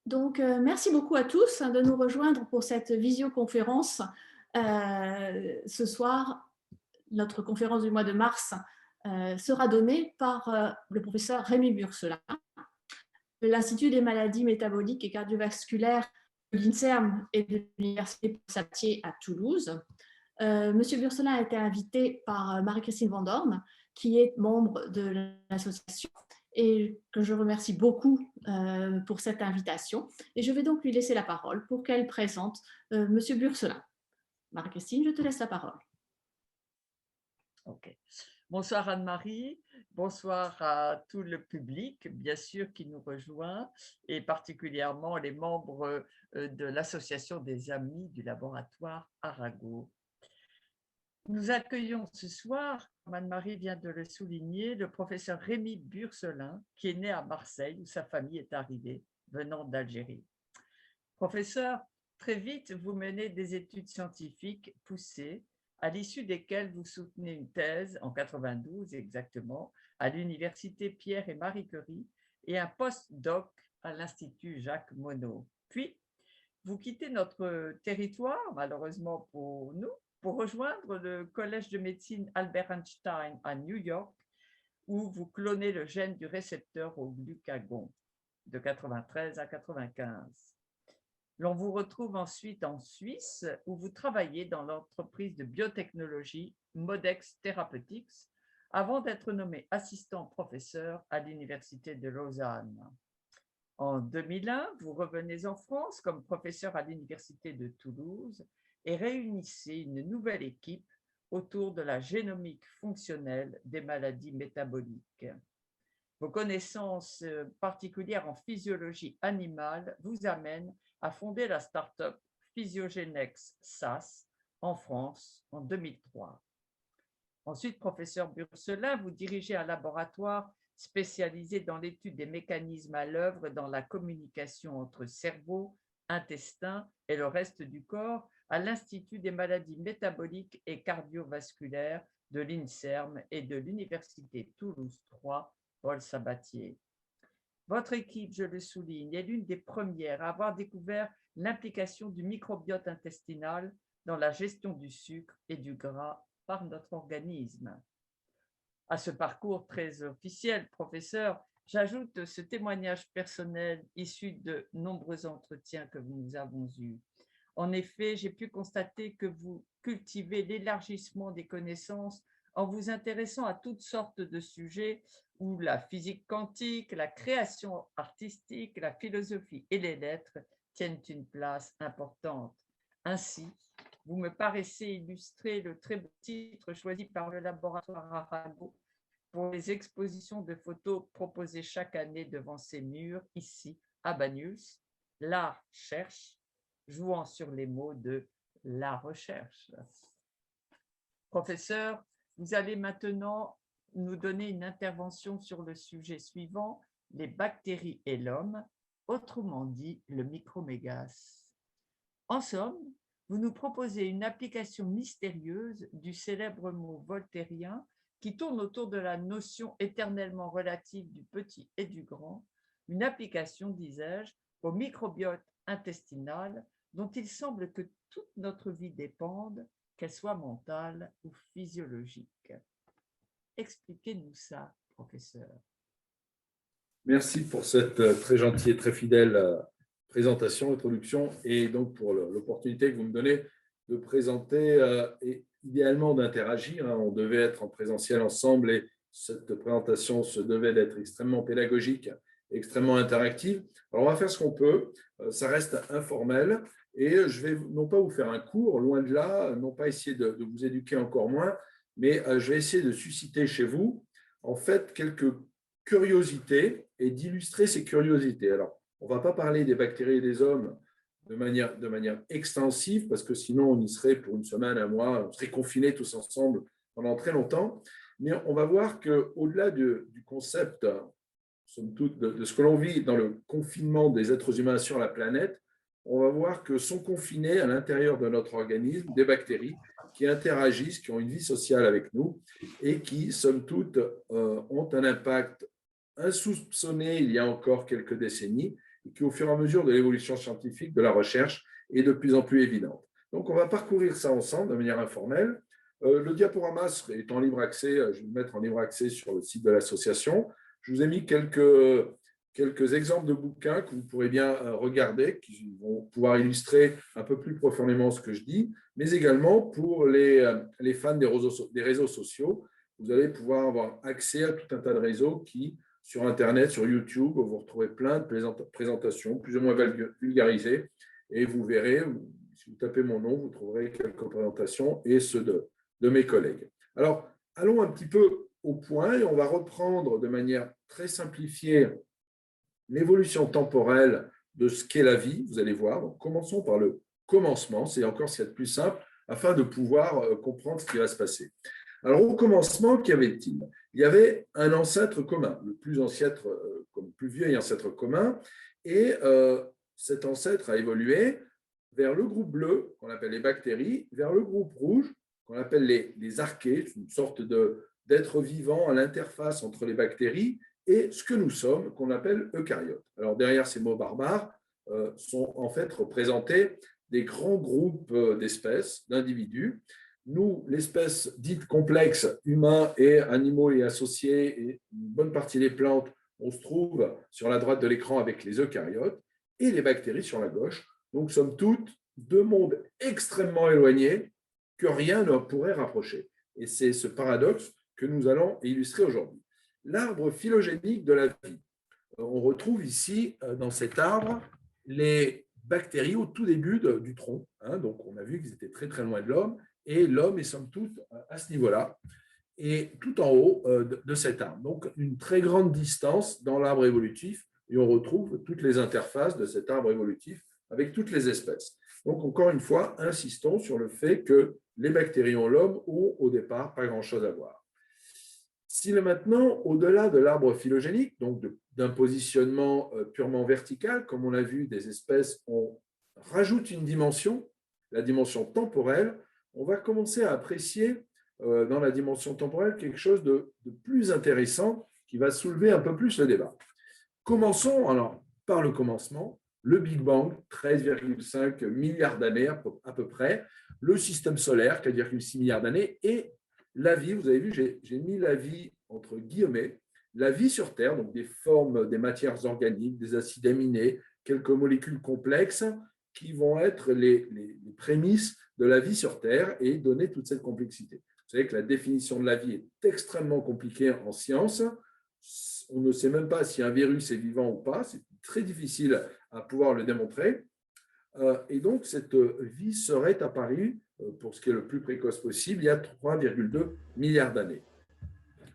Donc, merci beaucoup à tous de nous rejoindre pour cette visioconférence. Ce soir, notre conférence du mois de mars sera donnée par le professeur Rémi Burcelin, de l'Institut des maladies métaboliques et cardiovasculaires de l'INSERM et de l'Université Paul Sabatier à Toulouse. Monsieur Burcelin a été invité par Marie-Christine Vandorn, qui est membre de l'association, et que je remercie beaucoup pour cette invitation. Et je vais donc lui laisser la parole pour qu'elle présente Monsieur Burcelin. Marie-Christine, je te laisse la parole. Ok. Bonsoir Anne-Marie, bonsoir à tout le public, bien sûr, qui nous rejoint, et particulièrement les membres de l'Association des Amis du laboratoire Arago. Nous accueillons ce soir, comme Anne-Marie vient de le souligner, le professeur Rémi Burcelin, qui est né à Marseille, où sa famille est arrivée, venant d'Algérie. Professeur, très vite, vous menez des études scientifiques poussées, à l'issue desquelles vous soutenez une thèse, en 92 exactement, à l'université Pierre et Marie Curie, et un post-doc à l'Institut Jacques Monod. Puis, vous quittez notre territoire, malheureusement pour nous, pour rejoindre le Collège de médecine Albert Einstein à New York, où vous clonez le gène du récepteur au glucagon de 93 à 95. L'on vous retrouve ensuite en Suisse, où vous travaillez dans l'entreprise de biotechnologie Modex Therapeutics, avant d'être nommé assistant professeur à l'Université de Lausanne. En 2001, vous revenez en France comme professeur à l'Université de Toulouse et réunissez une nouvelle équipe autour de la génomique fonctionnelle des maladies métaboliques. Vos connaissances particulières en physiologie animale vous amènent à fonder la start-up Physiogenex SAS en France en 2003. Ensuite, professeur Burcelin, vous dirigez un laboratoire spécialisé dans l'étude des mécanismes à l'œuvre dans la communication entre cerveau, intestin et le reste du corps à l'Institut des maladies métaboliques et cardiovasculaires de l'INSERM et de l'Université Toulouse 3, Paul Sabatier. Votre équipe, je le souligne, est l'une des premières à avoir découvert l'implication du microbiote intestinal dans la gestion du sucre et du gras par notre organisme. À ce parcours très officiel, professeur, j'ajoute ce témoignage personnel issu de nombreux entretiens que nous avons eus. En effet, j'ai pu constater que vous cultivez l'élargissement des connaissances en vous intéressant à toutes sortes de sujets où la physique quantique, la création artistique, la philosophie et les lettres tiennent une place importante. Ainsi, vous me paraissez illustrer le très beau titre choisi par le laboratoire Arago pour les expositions de photos proposées chaque année devant ces murs, ici, à Banyuls. L'art cherche, jouant sur les mots de la recherche. Professeur, vous allez maintenant nous donner une intervention sur le sujet suivant, les bactéries et l'homme, autrement dit le micromégas. En somme, vous nous proposez une application mystérieuse du célèbre mot voltairien qui tourne autour de la notion éternellement relative du petit et du grand, une application, disais-je, au microbiote intestinal dont il semble que toute notre vie dépende, qu'elle soit mentale ou physiologique. Expliquez-nous ça, professeur. Merci pour cette très gentille et très fidèle présentation, introduction, et donc pour l'opportunité que vous me donnez de présenter et idéalement d'interagir. On devait être en présentiel ensemble et cette présentation se devait d'être extrêmement pédagogique, extrêmement interactive. Alors, on va faire ce qu'on peut. Ça reste informel et je vais non pas vous faire un cours, loin de là, non pas essayer de vous éduquer encore moins, mais je vais essayer de susciter chez vous, en fait, quelques curiosités et d'illustrer ces curiosités. Alors, on ne va pas parler des bactéries et des hommes de manière extensive, parce que sinon, on y serait pour une semaine, un mois, on serait confinés tous ensemble pendant très longtemps. Mais on va voir qu'au-delà du concept, somme toute, de ce que l'on vit dans le confinement des êtres humains sur la planète, on va voir que sont confinés à l'intérieur de notre organisme des bactéries qui interagissent, qui ont une vie sociale avec nous et qui, somme toute, ont un impact insoupçonné il y a encore quelques décennies et qui, au fur et à mesure de l'évolution scientifique, de la recherche, est de plus en plus évidente. Donc, on va parcourir ça ensemble de manière informelle. Le diaporama est en libre accès, je vais le mettre en libre accès sur le site de l'association. Je vous ai mis quelques exemples de bouquins que vous pourrez bien regarder, qui vont pouvoir illustrer un peu plus profondément ce que je dis, mais également pour les fans des réseaux sociaux, vous allez pouvoir avoir accès à tout un tas de réseaux qui, sur Internet, sur YouTube, vous retrouvez plein de présentations, plus ou moins vulgarisées, et vous verrez, si vous tapez mon nom, vous trouverez quelques présentations et ceux de mes collègues. Alors, allons un petit peu au point et on va reprendre de manière très simplifiée l'évolution temporelle de ce qu'est la vie, vous allez voir. Donc, commençons par le commencement, c'est encore ce qu'il y a de plus simple, afin de pouvoir comprendre ce qui va se passer. Alors, au commencement, qu'y avait-il? Il y avait un ancêtre commun, le plus vieil ancêtre commun, et cet ancêtre a évolué vers le groupe bleu, qu'on appelle les bactéries, vers le groupe rouge, qu'on appelle les archées, une sorte d'être vivant à l'interface entre les bactéries et ce que nous sommes, qu'on appelle eucaryotes. Alors, derrière ces mots barbares sont en fait représentés des grands groupes d'espèces, d'individus. Nous, l'espèce dite complexe, humains et animaux et associés, et une bonne partie des plantes, on se trouve sur la droite de l'écran avec les eucaryotes, et les bactéries sur la gauche. Donc, somme toute, deux mondes extrêmement éloignés que rien ne pourrait rapprocher. Et c'est ce paradoxe que nous allons illustrer aujourd'hui. L'arbre phylogénique de la vie. On retrouve ici, dans cet arbre, les bactéries au tout début du tronc. Donc, on a vu qu'ils étaient très, très loin de l'homme, et l'homme est somme toute à ce niveau-là, et tout en haut de cet arbre. Donc, une très grande distance dans l'arbre évolutif, et on retrouve toutes les interfaces de cet arbre évolutif avec toutes les espèces. Donc, encore une fois, insistons sur le fait que les bactéries et l'homme ont au départ pas grand-chose à voir. Si maintenant, au-delà de l'arbre phylogénique, donc d'un positionnement purement vertical, comme on l'a vu, des espèces, on rajoute une dimension, la dimension temporelle, on va commencer à apprécier dans la dimension temporelle quelque chose de plus intéressant qui va soulever un peu plus le débat. Commençons alors par le commencement, le Big Bang, 13,5 milliards d'années à peu près, le système solaire, 4,6 milliards d'années, et la vie. Vous avez vu, j'ai mis la vie entre guillemets, la vie sur Terre, donc des formes, des matières organiques, des acides aminés, quelques molécules complexes qui vont être les prémices de la vie sur Terre et donner toute cette complexité. Vous savez que la définition de la vie est extrêmement compliquée en science. On ne sait même pas si un virus est vivant ou pas. C'est très difficile à pouvoir le démontrer. Et donc, cette vie serait apparue, pour ce qui est le plus précoce possible, il y a 3,2 milliards d'années.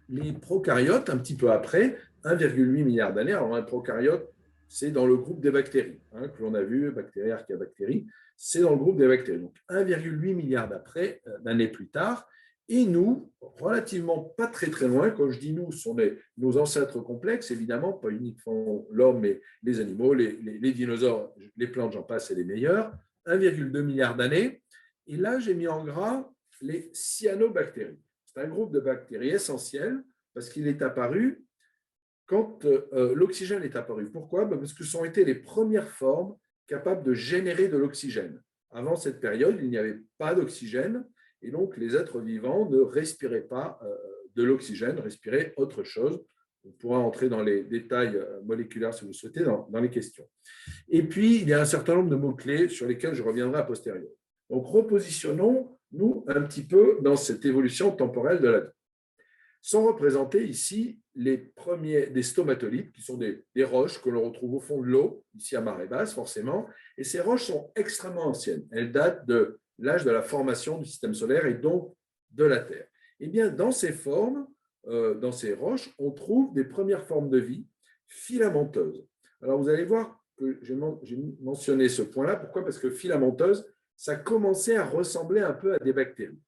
Les prokaryotes, un petit peu après, 1,8 milliard d'années. Alors, un prokaryote, c'est dans le groupe des bactéries, que l'on a vu, bactéries, archéabactéries, c'est dans le groupe des bactéries. Donc, 1,8 milliard d'années plus tard. Et nous, relativement pas très très loin, quand je dis nous, ce sont nos ancêtres complexes, évidemment, pas uniquement l'homme, mais les animaux, les dinosaures, les plantes, j'en passe, c'est les meilleurs, 1,2 milliard d'années. Et là, j'ai mis en gras les cyanobactéries. C'est un groupe de bactéries essentiel parce qu'il est apparu quand l'oxygène est apparu. Pourquoi? Parce que ce sont été les premières formes capables de générer de l'oxygène. Avant cette période, il n'y avait pas d'oxygène. Et donc, les êtres vivants ne respiraient pas de l'oxygène, respiraient autre chose. On pourra entrer dans les détails moléculaires, si vous le souhaitez, dans les questions. Et puis, il y a un certain nombre de mots-clés sur lesquels je reviendrai a posteriori. Donc, repositionnons-nous un petit peu dans cette évolution temporelle de la vie. Sont représentés ici les premiers des stomatolites, qui sont des roches que l'on retrouve au fond de l'eau, ici à marée basse, forcément. Et ces roches sont extrêmement anciennes. Elles datent de l'âge de la formation du système solaire et donc de la Terre. Eh bien, dans ces formes, dans ces roches, on trouve des premières formes de vie filamenteuses. Alors, vous allez voir que j'ai mentionné ce point-là. Pourquoi? Parce que filamenteuse, ça commençait à ressembler un peu à des bactéries.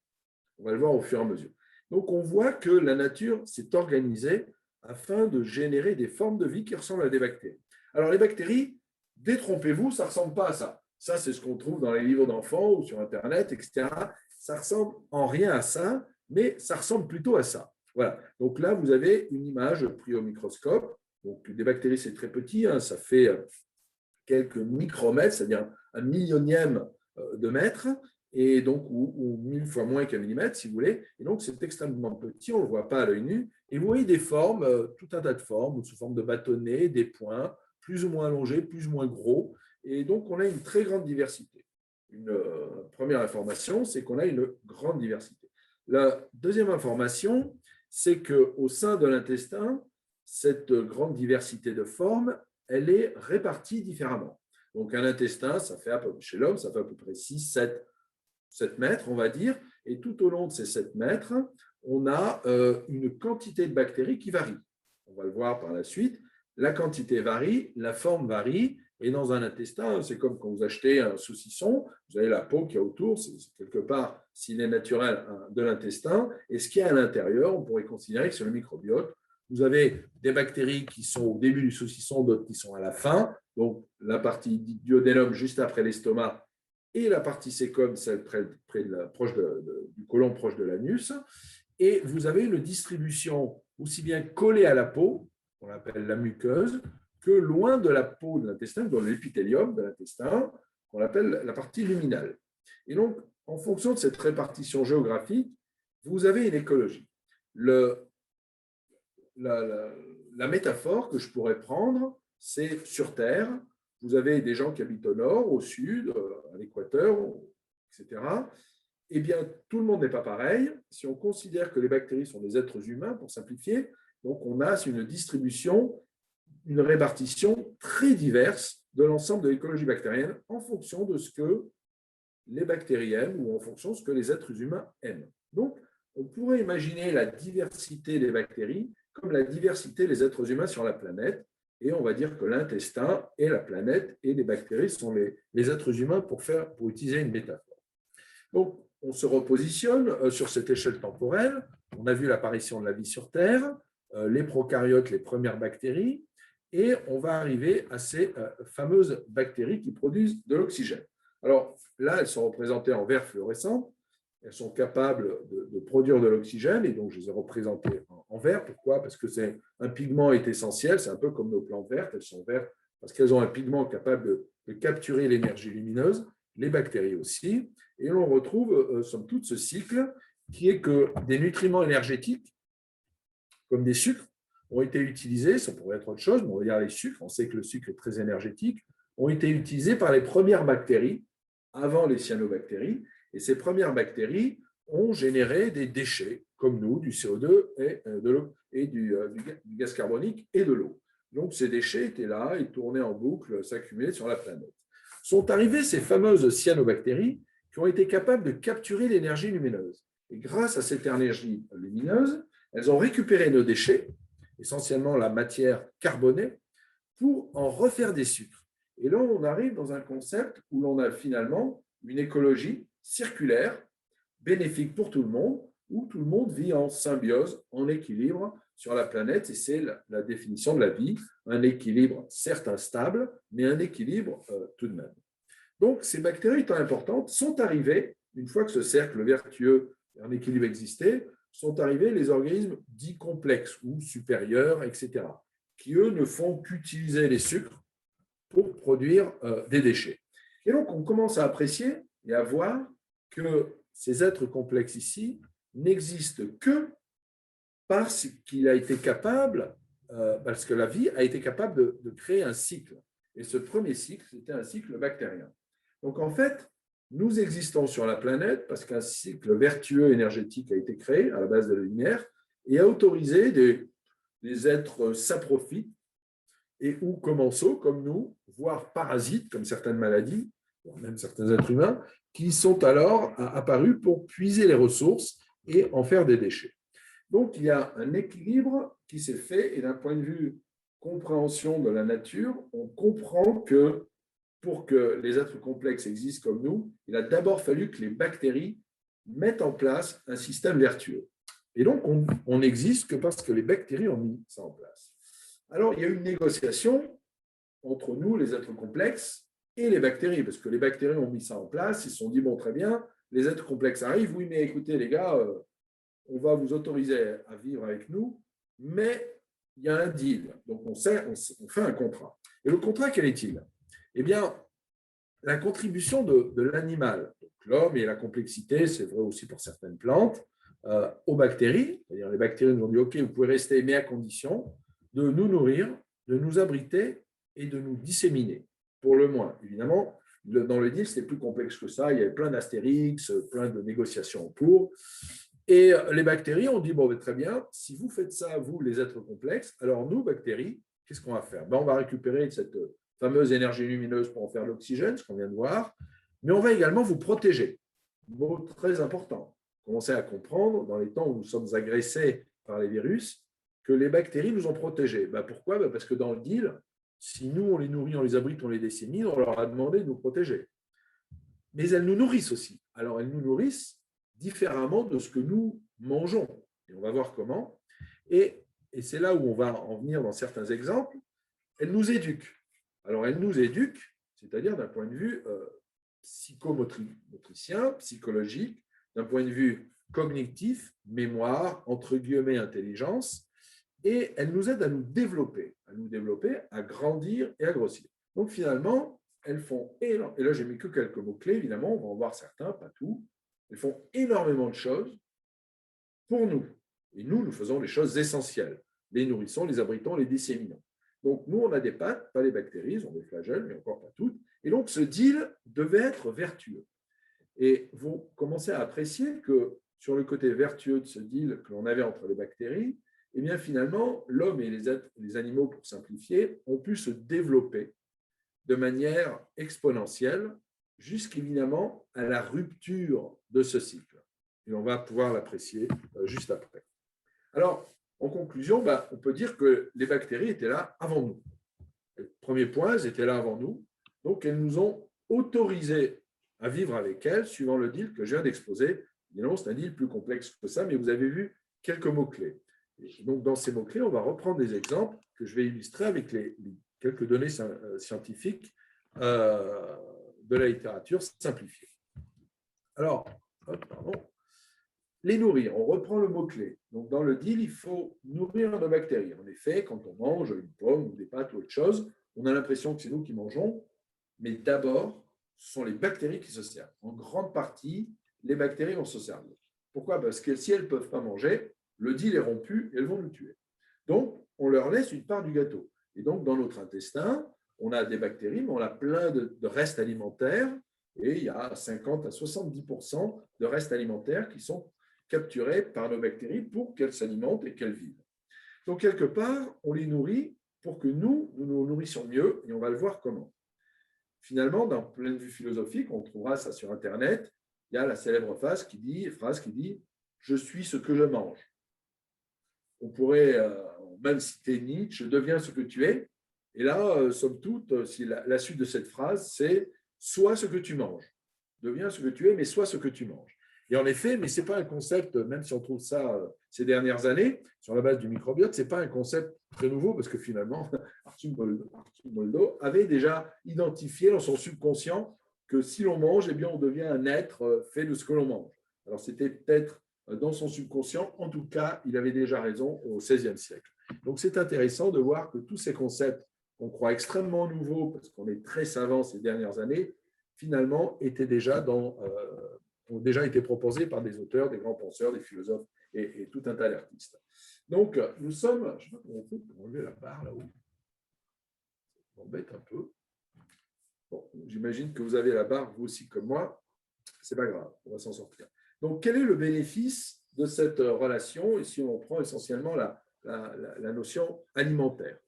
On va le voir au fur et à mesure. Donc, on voit que la nature s'est organisée afin de générer des formes de vie qui ressemblent à des bactéries. Alors, les bactéries, détrompez-vous, ça ne ressemble pas à ça. Ça, c'est ce qu'on trouve dans les livres d'enfants ou sur Internet, etc. Ça ressemble en rien à ça, mais ça ressemble plutôt à ça. Voilà. Donc là, vous avez une image prise au microscope. Donc, des bactéries, c'est très petit, ça fait quelques micromètres, c'est-à-dire un millionième de mètre, et donc, ou 1000 fois moins qu'un millimètre, si vous voulez. Et donc, c'est extrêmement petit, on ne le voit pas à l'œil nu. Et vous voyez des formes, tout un tas de formes, sous forme de bâtonnets, des points, plus ou moins allongés, plus ou moins gros. Et donc, on a une très grande diversité. Une première information, c'est qu'on a une grande diversité. La deuxième information, c'est qu'au sein de l'intestin, cette grande diversité de formes, elle est répartie différemment. Donc, un intestin, ça fait chez l'homme, ça fait à peu près 6, 7 mètres, on va dire, et tout au long de ces 7 mètres, on a une quantité de bactéries qui varie. On va le voir par la suite. La quantité varie, la forme varie, et dans un intestin, c'est comme quand vous achetez un saucisson, vous avez la peau qui est autour, c'est quelque part, s'il est naturel, de l'intestin, et ce qui est à l'intérieur, on pourrait considérer que c'est le microbiote. Vous avez des bactéries qui sont au début du saucisson, d'autres qui sont à la fin, donc la partie duodénum juste après l'estomac, et la partie sécom, celle proche du côlon, proche de l'anus. Et vous avez une distribution aussi bien collée à la peau, qu'on appelle la muqueuse, que loin de la peau de l'intestin, dans l'épithélium de l'intestin, qu'on appelle la partie luminale. Et donc, en fonction de cette répartition géographique, vous avez une écologie. La métaphore que je pourrais prendre, c'est sur Terre, vous avez des gens qui habitent au nord, au sud, à l'équateur, etc. Eh bien, tout le monde n'est pas pareil. Si on considère que les bactéries sont des êtres humains, pour simplifier, donc on a une distribution, une répartition très diverse de l'ensemble de l'écologie bactérienne en fonction de ce que les bactéries aiment ou en fonction de ce que les êtres humains aiment. Donc, on pourrait imaginer la diversité des bactéries comme la diversité des êtres humains sur la planète. Et on va dire que l'intestin et la planète et les bactéries sont les êtres humains pour utiliser une métaphore. Donc, on se repositionne sur cette échelle temporelle. On a vu l'apparition de la vie sur Terre, les prokaryotes, les premières bactéries, et on va arriver à ces fameuses bactéries qui produisent de l'oxygène. Alors là, elles sont représentées en vert fluorescent. Elles sont capables de produire de l'oxygène, et donc je les ai représentées en vert. Pourquoi? Parce que un pigment est essentiel, c'est un peu comme nos plantes vertes, elles sont vertes parce qu'elles ont un pigment capable de capturer l'énergie lumineuse, les bactéries aussi, et on retrouve, somme toute, ce cycle qui est que des nutriments énergétiques, comme des sucres, ont été utilisés, ça pourrait être autre chose, mais on va dire les sucres, on sait que le sucre est très énergétique, ont été utilisés par les premières bactéries, avant les cyanobactéries, et ces premières bactéries ont généré des déchets, comme nous, du CO2 et du gaz carbonique et de l'eau. Donc, ces déchets étaient là et tournaient en boucle, s'accumulaient sur la planète. Sont arrivées ces fameuses cyanobactéries qui ont été capables de capturer l'énergie lumineuse. Et grâce à cette énergie lumineuse, elles ont récupéré nos déchets, essentiellement la matière carbonée, pour en refaire des sucres. Et là, on arrive dans un concept où l'on a finalement une écologie circulaire, bénéfique pour tout le monde, où tout le monde vit en symbiose, en équilibre sur la planète, et c'est la définition de la vie, un équilibre certes instable, mais un équilibre tout de même. Donc, ces bactéries étant importantes sont arrivées, une fois que ce cercle vertueux en équilibre existait, sont arrivés les organismes dits complexes ou supérieurs, etc., qui, eux, ne font qu'utiliser les sucres pour produire des déchets. Et donc, on commence à apprécier et à voir que ces êtres complexes ici n'existent que parce qu'il a été capable, parce que la vie a été capable de créer un cycle. Et ce premier cycle, c'était un cycle bactérien. Donc, en fait, nous existons sur la planète parce qu'un cycle vertueux énergétique a été créé à la base de la lumière et a autorisé des êtres saprophytes et ou commensaux comme nous, voire parasites comme certaines maladies, même certains êtres humains, qui sont alors apparus pour puiser les ressources et en faire des déchets. Donc, il y a un équilibre qui s'est fait et d'un point de vue compréhension de la nature, on comprend que pour que les êtres complexes existent comme nous, il a d'abord fallu que les bactéries mettent en place un système vertueux. Et donc, on n'existe que parce que les bactéries ont mis ça en place. Alors, il y a eu une négociation entre nous, les êtres complexes, et les bactéries, parce que les bactéries ont mis ça en place, ils se sont dit, bon, très bien, les êtres complexes arrivent, oui, mais écoutez, les gars, on va vous autoriser à vivre avec nous, mais il y a un deal. Donc, on fait un contrat. Et le contrat, quel est-il? Eh bien, la contribution de l'animal, l'homme et la complexité, c'est vrai aussi pour certaines plantes, aux bactéries, c'est-à-dire les bactéries nous ont dit, OK, vous pouvez rester, mais à condition de nous nourrir, de nous abriter et de nous disséminer, pour le moins. Évidemment, dans le deal, c'était plus complexe que ça, il y avait plein d'astérix, plein de négociations en cours. Et les bactéries ont dit, bon, très bien, si vous faites ça, vous, les êtres complexes, alors nous, bactéries, qu'est-ce qu'on va faire? On va récupérer cette fameuse énergie lumineuse pour en faire l'oxygène, ce qu'on vient de voir, mais on va également vous protéger. Mot très important. Commencez à comprendre, dans les temps où nous sommes agressés par les virus, que les bactéries nous ont protégés. Pourquoi? Parce que dans le deal, si nous, on les nourrit, on les abrite, on les dissémine, on leur a demandé de nous protéger. Mais elles nous nourrissent aussi. Alors, elles nous nourrissent différemment de ce que nous mangeons. Et on va voir comment. Et c'est là où on va en venir dans certains exemples. Elles nous éduquent. Alors, elles nous éduquent, c'est-à-dire d'un point de vue psychomotricien, psychologique, d'un point de vue cognitif, mémoire, entre guillemets, intelligence, et elles nous aident à nous développer, à grandir et à grossir. Donc, finalement, elles font, et là, j'ai mis que quelques mots-clés, évidemment, on va en voir certains, pas tout, elles font énormément de choses pour nous. Et nous faisons les choses essentielles. Les nourrissons, les abritons, les disséminons. Donc, nous, on a des pattes, pas les bactéries, ils ont des flagelles, mais encore pas toutes. Et donc, ce deal devait être vertueux. Et vous commencez à apprécier que sur le côté vertueux de ce deal que l'on avait entre les bactéries, eh bien, finalement, l'homme et les animaux, pour simplifier, ont pu se développer de manière exponentielle jusqu'évidemment à la rupture de ce cycle. Et on va pouvoir l'apprécier juste après. Alors, en conclusion, on peut dire que les bactéries étaient là avant nous. Premier point, elles étaient là avant nous. Donc, elles nous ont autorisés à vivre avec elles, suivant le deal que je viens d'exposer. Évidemment, c'est un deal plus complexe que ça, mais vous avez vu quelques mots-clés. Et donc, dans ces mots-clés, on va reprendre des exemples que je vais illustrer avec les quelques données scientifiques de la littérature simplifiée. Alors, les nourrir, on reprend le mot-clé. Donc, dans le deal, il faut nourrir nos bactéries. En effet, quand on mange une pomme ou des pâtes ou autre chose, on a l'impression que c'est nous qui mangeons, mais d'abord, ce sont les bactéries qui se servent. En grande partie, les bactéries vont se servir. Pourquoi? Parce que si elles ne peuvent pas manger, le deal est rompu et elles vont nous tuer. Donc, on leur laisse une part du gâteau. Et donc, dans notre intestin, on a des bactéries, mais on a plein de restes alimentaires, et il y a 50 à 70% de restes alimentaires qui sont capturés par nos bactéries pour qu'elles s'alimentent et qu'elles vivent. Donc, quelque part, on les nourrit pour que nous nous nourrissions mieux, et on va le voir comment. Finalement, d'un point de vue philosophique, on trouvera ça sur Internet, il y a la célèbre phrase qui dit « Je suis ce que je mange ». On pourrait même citer Nietzsche, « Je deviens ce que tu es ». Et là, somme toute, si la suite de cette phrase, c'est « Sois ce que tu manges ». Deviens ce que tu es, mais sois ce que tu manges. Et en effet, mais ce n'est pas un concept, même si on trouve ça ces dernières années, sur la base du microbiote, ce n'est pas un concept très nouveau, parce que finalement, Arthur avait déjà identifié dans son subconscient que si l'on mange, eh bien, on devient un être fait de ce que l'on mange. Alors, c'était peut-être dans son subconscient, en tout cas, il avait déjà raison au XVIe siècle. Donc, c'est intéressant de voir que tous ces concepts qu'on croit extrêmement nouveaux, parce qu'on est très savants ces dernières années, finalement, ont déjà été proposés par des auteurs, des grands penseurs, des philosophes et tout un tas d'artistes. Donc, nous sommes… Je ne sais pas comment on fait pour enlever la barre là-haut. Ça m'embête un peu. Bon, j'imagine que vous avez la barre, vous aussi, comme moi. Ce n'est pas grave, on va s'en sortir. Donc, quel est le bénéfice de cette relation? Ici, on prend essentiellement la notion alimentaire.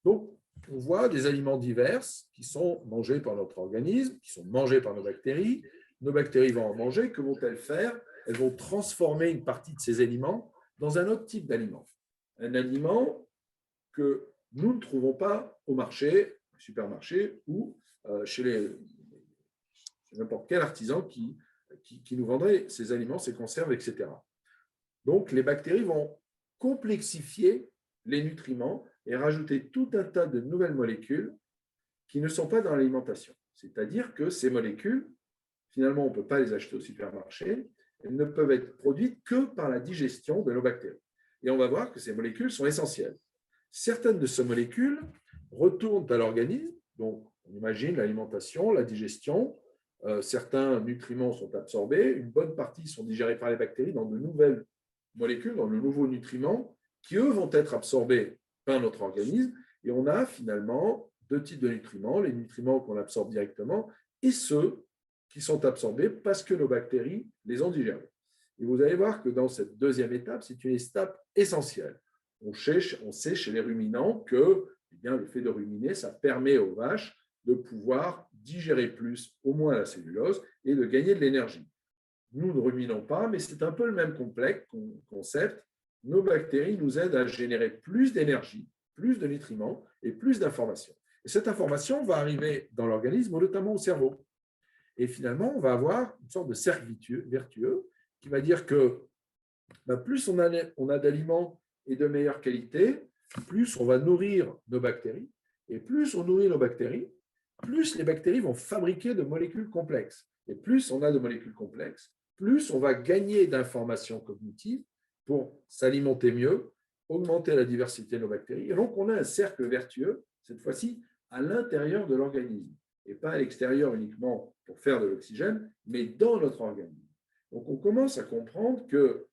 Donc, on voit des aliments divers qui sont mangés par notre organisme, qui sont mangés par nos bactéries. Nos bactéries vont en manger. Que vont-elles faire? Elles vont transformer une partie de ces aliments dans un autre type d'aliment. Un aliment que nous ne trouvons pas au marché, au supermarché ou chez n'importe quel artisan qui nous vendrait ces aliments, ces conserves, etc. Donc, les bactéries vont complexifier les nutriments et rajouter tout un tas de nouvelles molécules qui ne sont pas dans l'alimentation. C'est-à-dire que ces molécules, finalement, on ne peut pas les acheter au supermarché, elles ne peuvent être produites que par la digestion de nos bactéries. Et on va voir que ces molécules sont essentielles. Certaines de ces molécules retournent à l'organisme Donc, on imagine l'alimentation, la digestion. Certains nutriments sont absorbés, une bonne partie sont digérés par les bactéries dans de nouvelles molécules, dans de nouveaux nutriments, qui, eux, vont être absorbés par notre organisme. Et on a finalement deux types de nutriments, les nutriments qu'on absorbe directement et ceux qui sont absorbés parce que nos bactéries les ont digérés. Et vous allez voir que dans cette deuxième étape, c'est une étape essentielle. On sait chez les ruminants que le fait de ruminer, ça permet aux vaches de pouvoir digérer plus, au moins la cellulose, et de gagner de l'énergie. Nous ne ruminons pas, mais c'est un peu le même concept. Nos bactéries nous aident à générer plus d'énergie, plus de nutriments et plus d'informations. Et cette information va arriver dans l'organisme, notamment au cerveau. Et finalement, on va avoir une sorte de cercle vertueux qui va dire que plus on a d'aliments et de meilleure qualité, plus on va nourrir nos bactéries. Et plus on nourrit nos bactéries, plus les bactéries vont fabriquer de molécules complexes. Et plus on a de molécules complexes, plus on va gagner d'informations cognitives pour s'alimenter mieux, augmenter la diversité de nos bactéries. Et donc, on a un cercle vertueux, cette fois-ci, à l'intérieur de l'organisme, et pas à l'extérieur uniquement pour faire de l'oxygène, mais dans notre organisme. Donc, on commence à comprendre que,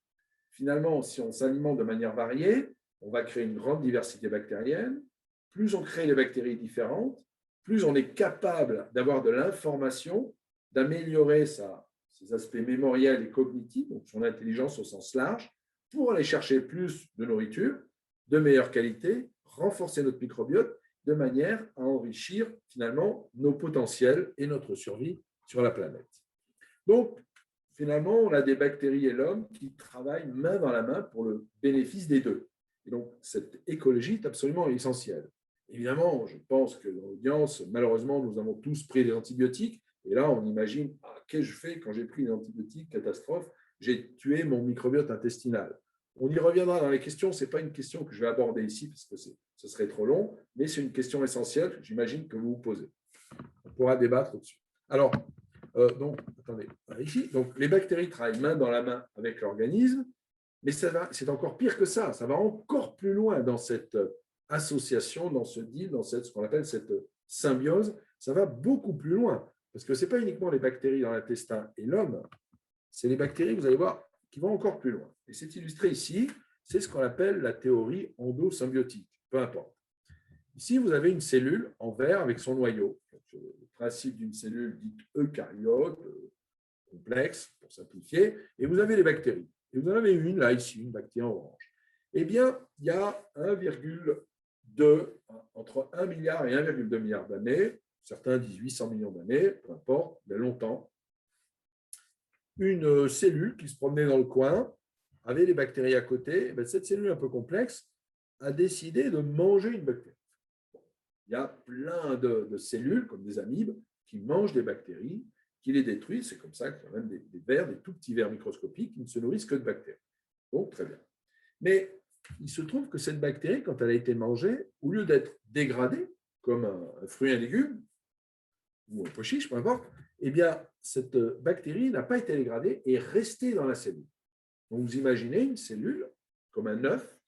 finalement, si on s'alimente de manière variée, on va créer une grande diversité bactérienne. Plus on crée des bactéries différentes, plus on est capable d'avoir de l'information, d'améliorer ses aspects mémoriels et cognitifs, donc son intelligence au sens large, pour aller chercher plus de nourriture, de meilleure qualité, renforcer notre microbiote, de manière à enrichir finalement nos potentiels et notre survie sur la planète. Donc, finalement, on a des bactéries et l'homme qui travaillent main dans la main pour le bénéfice des deux. Et donc, cette écologie est absolument essentielle. Évidemment, je pense que dans l'audience, malheureusement, nous avons tous pris des antibiotiques. Et là, on imagine, qu'est-ce que je fais quand j'ai pris des antibiotiques, catastrophe, j'ai tué mon microbiote intestinal. On y reviendra dans les questions. Ce n'est pas une question que je vais aborder ici parce que ce serait trop long, mais c'est une question essentielle que j'imagine que vous vous posez. On pourra débattre dessus. Alors, donc, attendez, ici. Donc, les bactéries travaillent main dans la main avec l'organisme, mais c'est encore pire que ça. Ça va encore plus loin dans cette association, dans ce deal, dans ce qu'on appelle cette symbiose. Ça va beaucoup plus loin, parce que ce n'est pas uniquement les bactéries dans l'intestin et l'homme, c'est les bactéries, vous allez voir, qui vont encore plus loin. Et c'est illustré ici, c'est ce qu'on appelle la théorie endosymbiotique, peu importe. Ici, vous avez une cellule en verre avec son noyau. Le principe d'une cellule dite eucaryote, complexe, pour simplifier, et vous avez les bactéries. Et vous en avez une, là, ici, une bactérie en orange. Eh bien, il y a 1,2, entre 1 milliard et 1,2 milliard d'années, certains disent 800 millions d'années, peu importe, mais longtemps, une cellule qui se promenait dans le coin, avait les bactéries à côté, et bien cette cellule un peu complexe a décidé de manger une bactérie. Il y a plein de cellules, comme des amibes, qui mangent des bactéries, qui les détruisent. C'est comme ça qu'il y a même des vers, des tout petits vers microscopiques qui ne se nourrissent que de bactéries. Donc, très bien. Mais il se trouve que cette bactérie, quand elle a été mangée, au lieu d'être dégradée, comme un fruit et un légume, ou un pois chiche, peu importe, eh bien, cette bactérie n'a pas été dégradée et est restée dans la cellule. Donc, vous imaginez une cellule comme un œuf,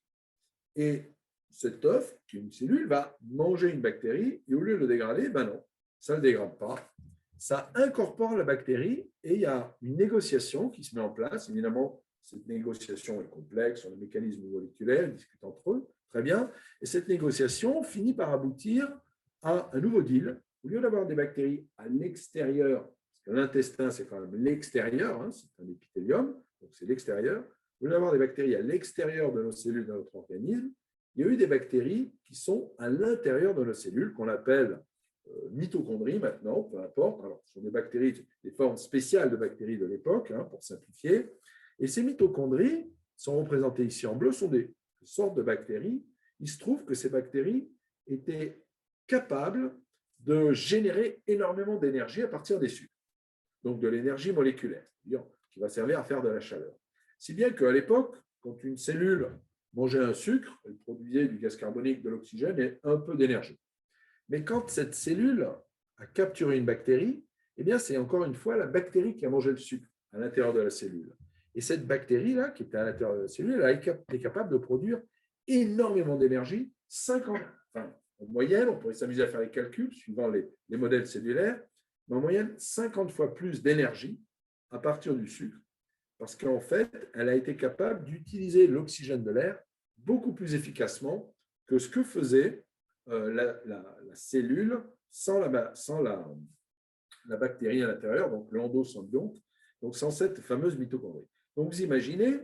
et cet œuf, qui est une cellule, va manger une bactérie, et au lieu de le dégrader, ben non, ça ne le dégrade pas. Ça incorpore la bactérie, et il y a une négociation qui se met en place. Évidemment, cette négociation est complexe sur les mécanismes moléculaires, ils discutent entre eux, très bien. Et cette négociation finit par aboutir à un nouveau deal. Au lieu d'avoir des bactéries à l'extérieur, parce que l'intestin, c'est quand même l'extérieur, hein, c'est un épithélium, donc c'est l'extérieur. Au lieu d'avoir des bactéries à l'extérieur de nos cellules de notre organisme, il y a eu des bactéries qui sont à l'intérieur de nos cellules, qu'on appelle mitochondries maintenant, peu importe. Alors, ce sont des bactéries, des formes spéciales de bactéries de l'époque, hein, pour simplifier. Et ces mitochondries sont représentées ici en bleu, sont des sortes de bactéries. Il se trouve que ces bactéries étaient capables de générer énormément d'énergie à partir des sucres, donc de l'énergie moléculaire, qui va servir à faire de la chaleur. Si bien qu'à l'époque, quand une cellule mangeait un sucre, elle produisait du gaz carbonique, de l'oxygène et un peu d'énergie. Mais quand cette cellule a capturé une bactérie, eh bien, c'est encore une fois la bactérie qui a mangé le sucre à l'intérieur de la cellule. Et cette bactérie-là, qui était à l'intérieur de la cellule, elle est capable de produire énormément d'énergie, on moyenne, on pourrait s'amuser à faire les calculs suivant les modèles cellulaires, mais en moyenne, 50 fois plus d'énergie à partir du sucre, parce qu'en fait, elle a été capable d'utiliser l'oxygène de l'air beaucoup plus efficacement que ce que faisait la cellule sans la bactérie à l'intérieur, donc l'endosembionte, donc sans cette fameuse mitochondrie. Donc vous imaginez,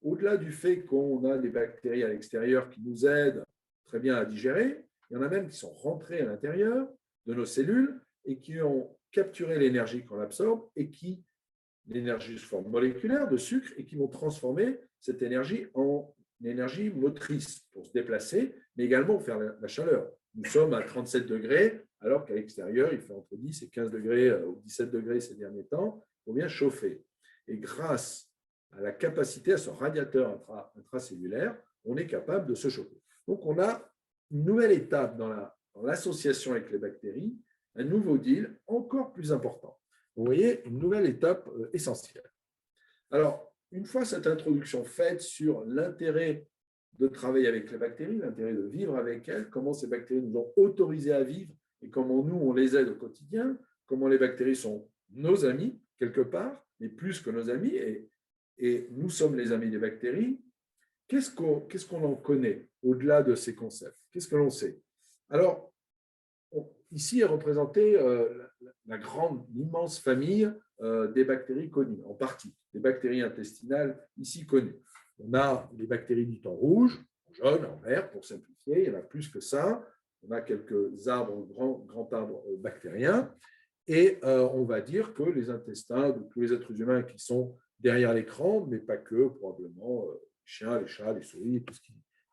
au-delà du fait qu'on a des bactéries à l'extérieur qui nous aident très bien à digérer, il y en a même qui sont rentrées à l'intérieur de nos cellules et qui ont capturé l'énergie qu'on absorbe et qui, l'énergie sous forme moléculaire de sucre, et qui vont transformer cette énergie en énergie motrice pour se déplacer, mais également pour faire la chaleur. Nous sommes à 37 degrés, alors qu'à l'extérieur, il fait entre 10 et 15 degrés ou 17 degrés ces derniers temps, pour bien chauffer. Et grâce à la capacité, à ce radiateur intracellulaire, on est capable de se chauffer. Donc, on a une nouvelle étape dans l'association avec les bactéries, un nouveau deal encore plus important. Vous voyez, une nouvelle étape essentielle. Alors, une fois cette introduction faite sur l'intérêt de travailler avec les bactéries, l'intérêt de vivre avec elles, comment ces bactéries nous ont autorisés à vivre et comment nous, on les aide au quotidien, comment les bactéries sont nos amis, quelque part, mais plus que nos amis, et nous sommes les amis des bactéries, qu'est-ce qu'on en connaît au-delà de ces concepts? Qu'est-ce que l'on sait? Alors, ici est représentée l'immense famille des bactéries connues, en partie, des bactéries intestinales ici connues. On a les bactéries du temps rouge, en jaune, en vert, pour simplifier, il y en a plus que ça. On a quelques arbres, grands arbres bactériens, et on va dire que les intestins de tous les êtres humains qui sont derrière l'écran, mais pas que, probablement les chiens, les chats, les souris,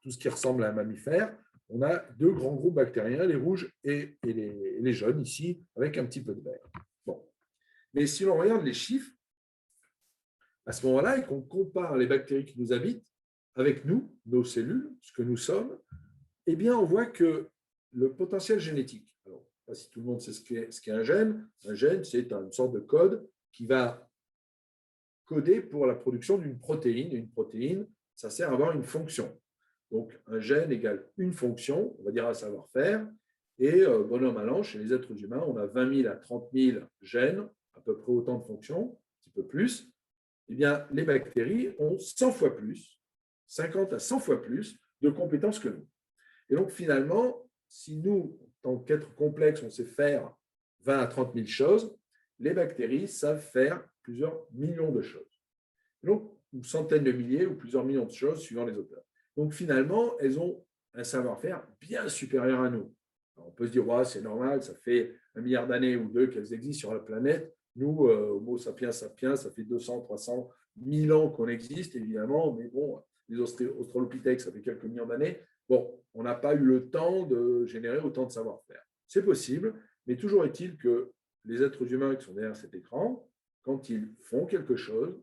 tout ce qui ressemble à un mammifère, on a deux grands groupes bactériens, les rouges et les jaunes ici, avec un petit peu de vert. Bon. Mais si l'on regarde les chiffres, à ce moment-là, et qu'on compare les bactéries qui nous habitent avec nous, nos cellules, ce que nous sommes, eh bien, on voit que le potentiel génétique, alors, je ne sais pas si tout le monde sait ce qu'est un gène. Un gène, c'est une sorte de code qui va coder pour la production d'une protéine. Et une protéine, ça sert à avoir une fonction. Donc, un gène égale une fonction, on va dire un savoir-faire. Et bonhomme à l'an, chez les êtres humains, on a 20 000 à 30 000 gènes, à peu près autant de fonctions, un petit peu plus. Eh bien, les bactéries ont 100 fois plus, 50 à 100 fois plus de compétences que nous. Et donc, finalement, si nous, en tant qu'êtres complexes, on sait faire 20 à 30 000 choses, les bactéries savent faire plusieurs millions de choses. Donc, une centaine de milliers ou plusieurs millions de choses suivant les auteurs. Donc, finalement, elles ont un savoir-faire bien supérieur à nous. Alors, on peut se dire, ouais, c'est normal, ça fait 1 milliard d'années ou 2 qu'elles existent sur la planète. Nous, Homo sapiens sapiens, ça fait 200, 300, 1000 ans qu'on existe, évidemment, mais bon, les Australopithèques, ça fait quelques millions d'années. Bon, on n'a pas eu le temps de générer autant de savoir-faire. C'est possible, mais toujours est-il que les êtres humains qui sont derrière cet écran, quand ils font quelque chose,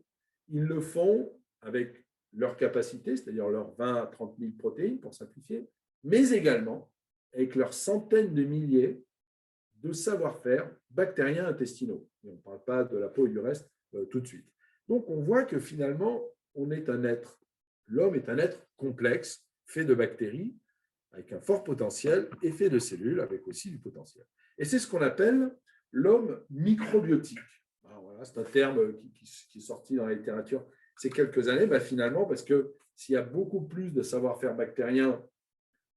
ils le font avec leur capacité, c'est-à-dire leurs 20 à 30 000 protéines, pour simplifier, mais également avec leurs centaines de milliers de savoir-faire bactériens intestinaux. Et on ne parle pas de la peau et du reste tout de suite. Donc, on voit que finalement, l'homme est un être complexe, fait de bactéries, avec un fort potentiel, et fait de cellules, avec aussi du potentiel. Et c'est ce qu'on appelle l'homme microbiotique. Alors voilà, c'est un terme qui est sorti dans la littérature ces quelques années, finalement, parce que s'il y a beaucoup plus de savoir-faire bactérien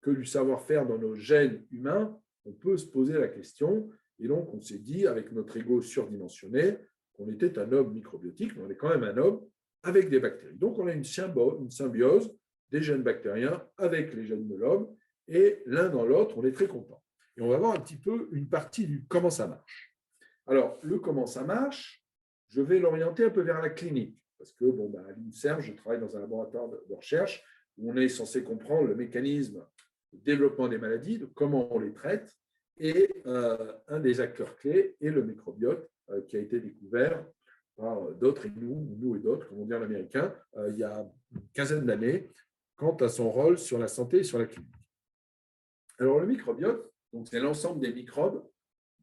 que du savoir-faire dans nos gènes humains, on peut se poser la question. Et donc, on s'est dit, avec notre ego surdimensionné, qu'on était un homme microbiotique, mais on est quand même un homme avec des bactéries. Donc, on a une symbiose des gènes bactériens avec les gènes de l'homme, et l'un dans l'autre, on est très content. Et on va voir un petit peu une partie du comment ça marche. Alors, le comment ça marche, je vais l'orienter un peu vers la clinique, parce que, à l'INSERM, je travaille dans un laboratoire de recherche où on est censé comprendre le mécanisme de développement des maladies, de comment on les traite, et un des acteurs clés est le microbiote qui a été découvert par d'autres et nous et d'autres, comme on dit en américain, il y a une quinzaine d'années, quant à son rôle sur la santé et sur la clinique. Alors, le microbiote, c'est l'ensemble des microbes,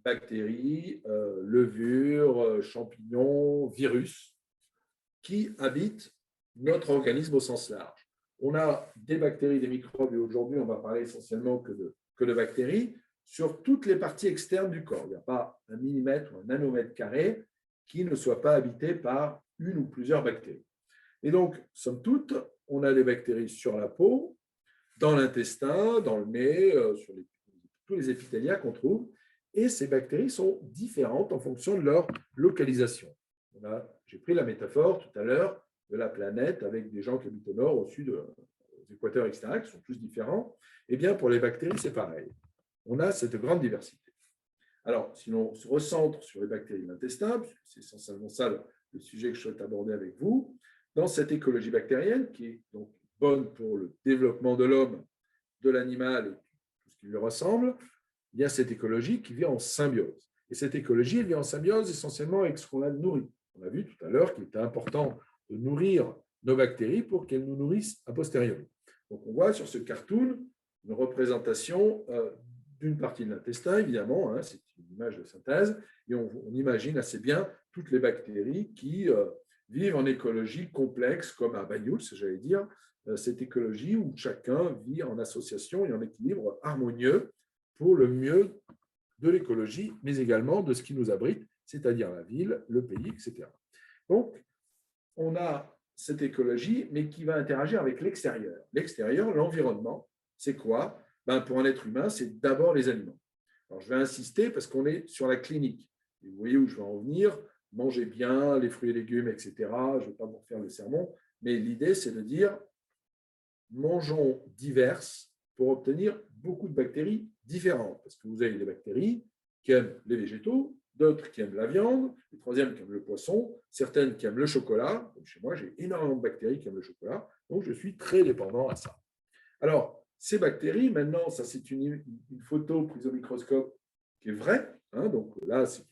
bactéries, levures, champignons, virus, qui habitent notre organisme au sens large. On a des bactéries, des microbes, et aujourd'hui, on va parler essentiellement que de que de bactéries sur toutes les parties externes du corps. Il n'y a pas un millimètre ou un nanomètre carré qui ne soit pas habité par une ou plusieurs bactéries. Et donc, somme toute, on a des bactéries sur la peau, dans l'intestin, dans le nez, sur tous les épithéliats qu'on trouve. Et ces bactéries sont différentes en fonction de leur localisation. J'ai pris la métaphore tout à l'heure de la planète avec des gens qui habitent au nord, au sud, aux équateurs, etc., qui sont tous différents. Eh bien, pour les bactéries, c'est pareil. On a cette grande diversité. Alors, si l'on se recentre sur les bactéries de l'intestin, puisque c'est essentiellement ça le sujet que je souhaite aborder avec vous, dans cette écologie bactérienne, qui est donc bonne pour le développement de l'homme, de l'animal et tout ce qui lui ressemble, il y a cette écologie qui vit en symbiose. Et cette écologie, elle vit en symbiose essentiellement avec ce qu'on a nourri. On a vu tout à l'heure qu'il était important de nourrir nos bactéries pour qu'elles nous nourrissent a posteriori. Donc, on voit sur ce cartoon une représentation d'une partie de l'intestin, évidemment, c'est une image de synthèse, et on imagine assez bien toutes les bactéries qui vivent en écologie complexe, comme à Banyuls, j'allais dire, cette écologie où chacun vit en association et en équilibre harmonieux pour le mieux de l'écologie, mais également de ce qui nous abrite, c'est-à-dire la ville, le pays, etc. Donc, on a cette écologie, mais qui va interagir avec l'extérieur. L'extérieur, l'environnement, c'est quoi? Pour un être humain, c'est d'abord les aliments. Alors, je vais insister parce qu'on est sur la clinique. Et vous voyez où je vais en venir. Mangez bien les fruits et légumes, etc. Je ne vais pas vous refaire le sermon, mais l'idée, c'est de dire mangeons diverses pour obtenir beaucoup de bactéries différentes. Parce que vous avez des bactéries qui aiment les végétaux, d'autres qui aiment la viande, les troisièmes qui aiment le poisson, certaines qui aiment le chocolat. Donc chez moi, j'ai énormément de bactéries qui aiment le chocolat, donc je suis très dépendant à ça. Alors, ces bactéries, maintenant, ça c'est une photo prise au microscope qui est vraie. Donc là, c'est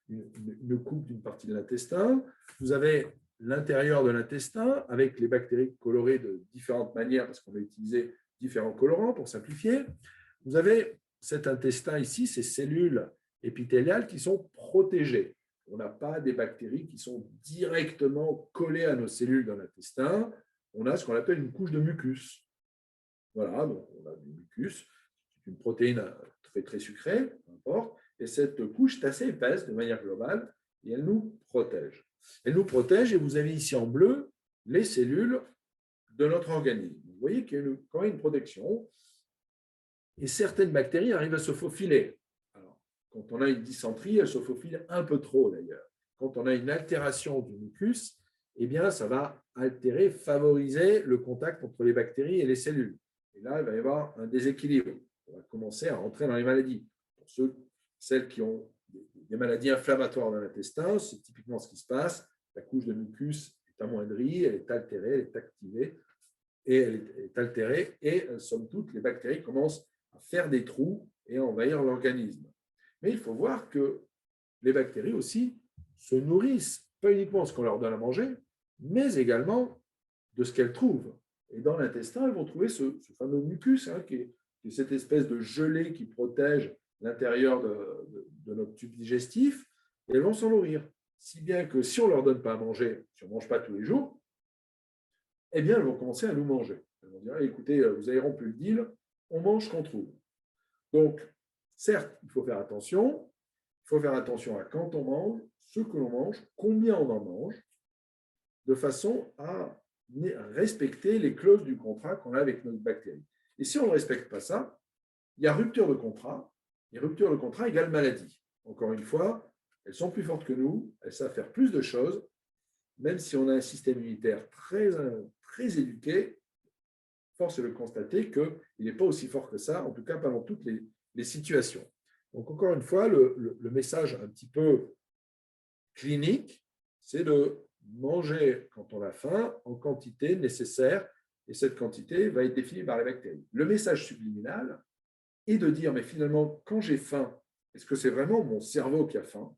une coupe d'une partie de l'intestin. Vous avez l'intérieur de l'intestin avec les bactéries colorées de différentes manières parce qu'on a utilisé différents colorants pour simplifier. Vous avez cet intestin ici, ces cellules épithéliales qui sont protégées. On n'a pas des bactéries qui sont directement collées à nos cellules dans l'intestin. On a ce qu'on appelle une couche de mucus. Voilà, donc on a du mucus, une protéine très, très sucrée, peu importe, et cette couche est assez épaisse de manière globale et elle nous protège. Elle nous protège et vous avez ici en bleu les cellules de notre organisme. Vous voyez qu'il y a quand même une protection et certaines bactéries arrivent à se faufiler. Alors, quand on a une dysenterie, elles se faufilent un peu trop d'ailleurs. Quand on a une altération du mucus, eh bien, ça va altérer, favoriser le contact entre les bactéries et les cellules. Et là, il va y avoir un déséquilibre. On va commencer à rentrer dans les maladies. Pour celles qui ont des maladies inflammatoires dans l'intestin, c'est typiquement ce qui se passe. La couche de mucus est amoindrie, elle est altérée, elle est activée, et elle est altérée, et somme toute, les bactéries commencent à faire des trous et à envahir l'organisme. Mais il faut voir que les bactéries aussi se nourrissent, pas uniquement de ce qu'on leur donne à manger, mais également de ce qu'elles trouvent. Et dans l'intestin, elles vont trouver ce fameux mucus, qui est cette espèce de gelée qui protège l'intérieur de notre tube digestif, et elles vont s'en nourrir. Si bien que si on ne leur donne pas à manger, si on ne mange pas tous les jours, eh bien, elles vont commencer à nous manger. Elles vont dire, écoutez, vous avez rompu le deal, on mange ce qu'on trouve. Donc, certes, il faut faire attention. Il faut faire attention à quand on mange, ce que l'on mange, combien on en mange, de façon à respecter les clauses du contrat qu'on a avec notre bactérie. Et si on ne respecte pas ça, il y a rupture de contrat, et rupture de contrat égale maladie. Encore une fois, elles sont plus fortes que nous, elles savent faire plus de choses, même si on a un système immunitaire très, très éduqué, force est de constater qu'il n'est pas aussi fort que ça, en tout cas pas dans toutes les situations. Donc, encore une fois, le message un petit peu clinique, c'est de manger quand on a faim en quantité nécessaire, et cette quantité va être définie par les bactéries. Le message subliminal est de dire, mais finalement, quand j'ai faim, est-ce que c'est vraiment mon cerveau qui a faim